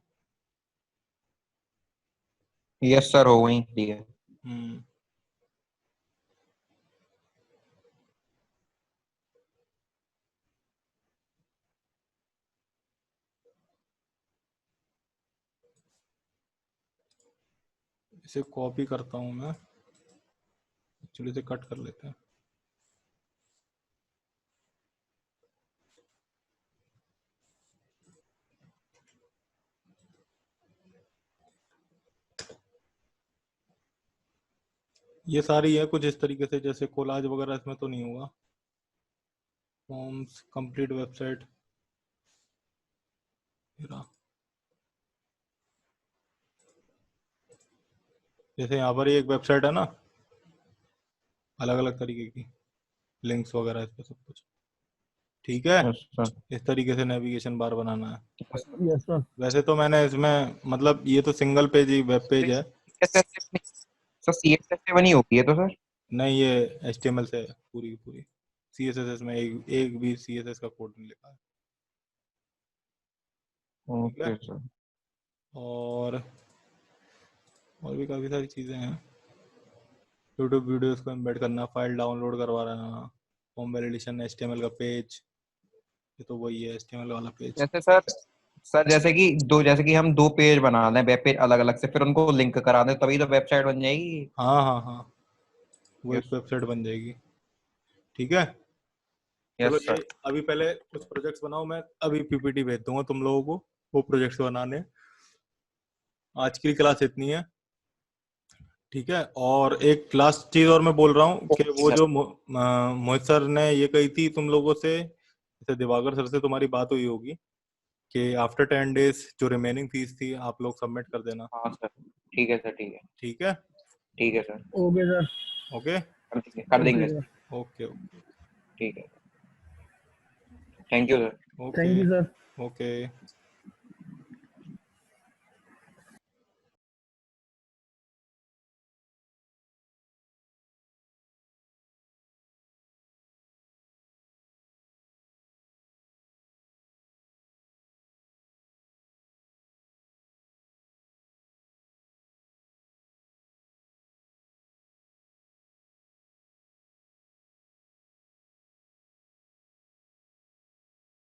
यस सर, हो गई, ठीक है। हम्म। इसे कॉपी करता हूँ मैं, एक्चुअली इसे कट कर लेते हैं। ये सारी है कुछ इस तरीके से, जैसे कोलाज वगैरह इसमें तो नहीं होगा। फॉर्म्स, कंप्लीट वेबसाइट, जैसे यहाँ पर एक वेबसाइट है ना, अलग अलग तरीके की लिंक्स वगैरह इस पे सब कुछ, ठीक है। Yes sir. इस तरीके से नेविगेशन बार बनाना है। Yes sir. वैसे तो मैंने इसमें मतलब ये तो सिंगल पेज ही वेब पेज है। सर CSS से बनी होगी है तो सर। नहीं, ये HTML से है पूरी की पूरी। CSS में एक भी CSS का कोड नहीं लिखा है, ठीक है। Okay sir. और भी काफ़ी सारी चीज़ें हैं। यूट्यूब वीडियोस को एम्बेड करना, फाइल डाउनलोड करवा लेना, फॉर्म वैलिडेशन, HTML का पेज, ये तो वही है HTML वाला पेज। जैसे सर जैसे कि हम दो पेज बना लें, वेब पेज अलग अलग से, फिर उनको लिंक करा दें, तभी तो वेबसाइट बन जाएगी। हाँ हाँ हाँ, वो एक यस। वेबसाइट बन जाएगी, ठीक है। चलो यस ये सर। अभी पहले कुछ प्रोजेक्ट्स बनाओ, मैं अभी PPT भेज दूंगा तुम लोगों को वो प्रोजेक्ट्स बनाने। आज की क्लास इतनी है, ठीक है। और एक लास्ट चीज और मैं बोल रहा हूँ कि वो जो मोहित सर ने ये कही थी तुम लोगों से, जैसे दिवाकर सर से तुम्हारी बात हुई होगी कि आफ्टर 10 days जो रिमेनिंग फीस थी आप लोग सबमिट कर देना, हाँ सर, ठीक है सर, ठीक है। ठीक है। ठीक है सर, ओके सर। ओके कर ओके देंगे सर। सर। ओके ठीक है, thank you sir. Okay thank you sir. Okay.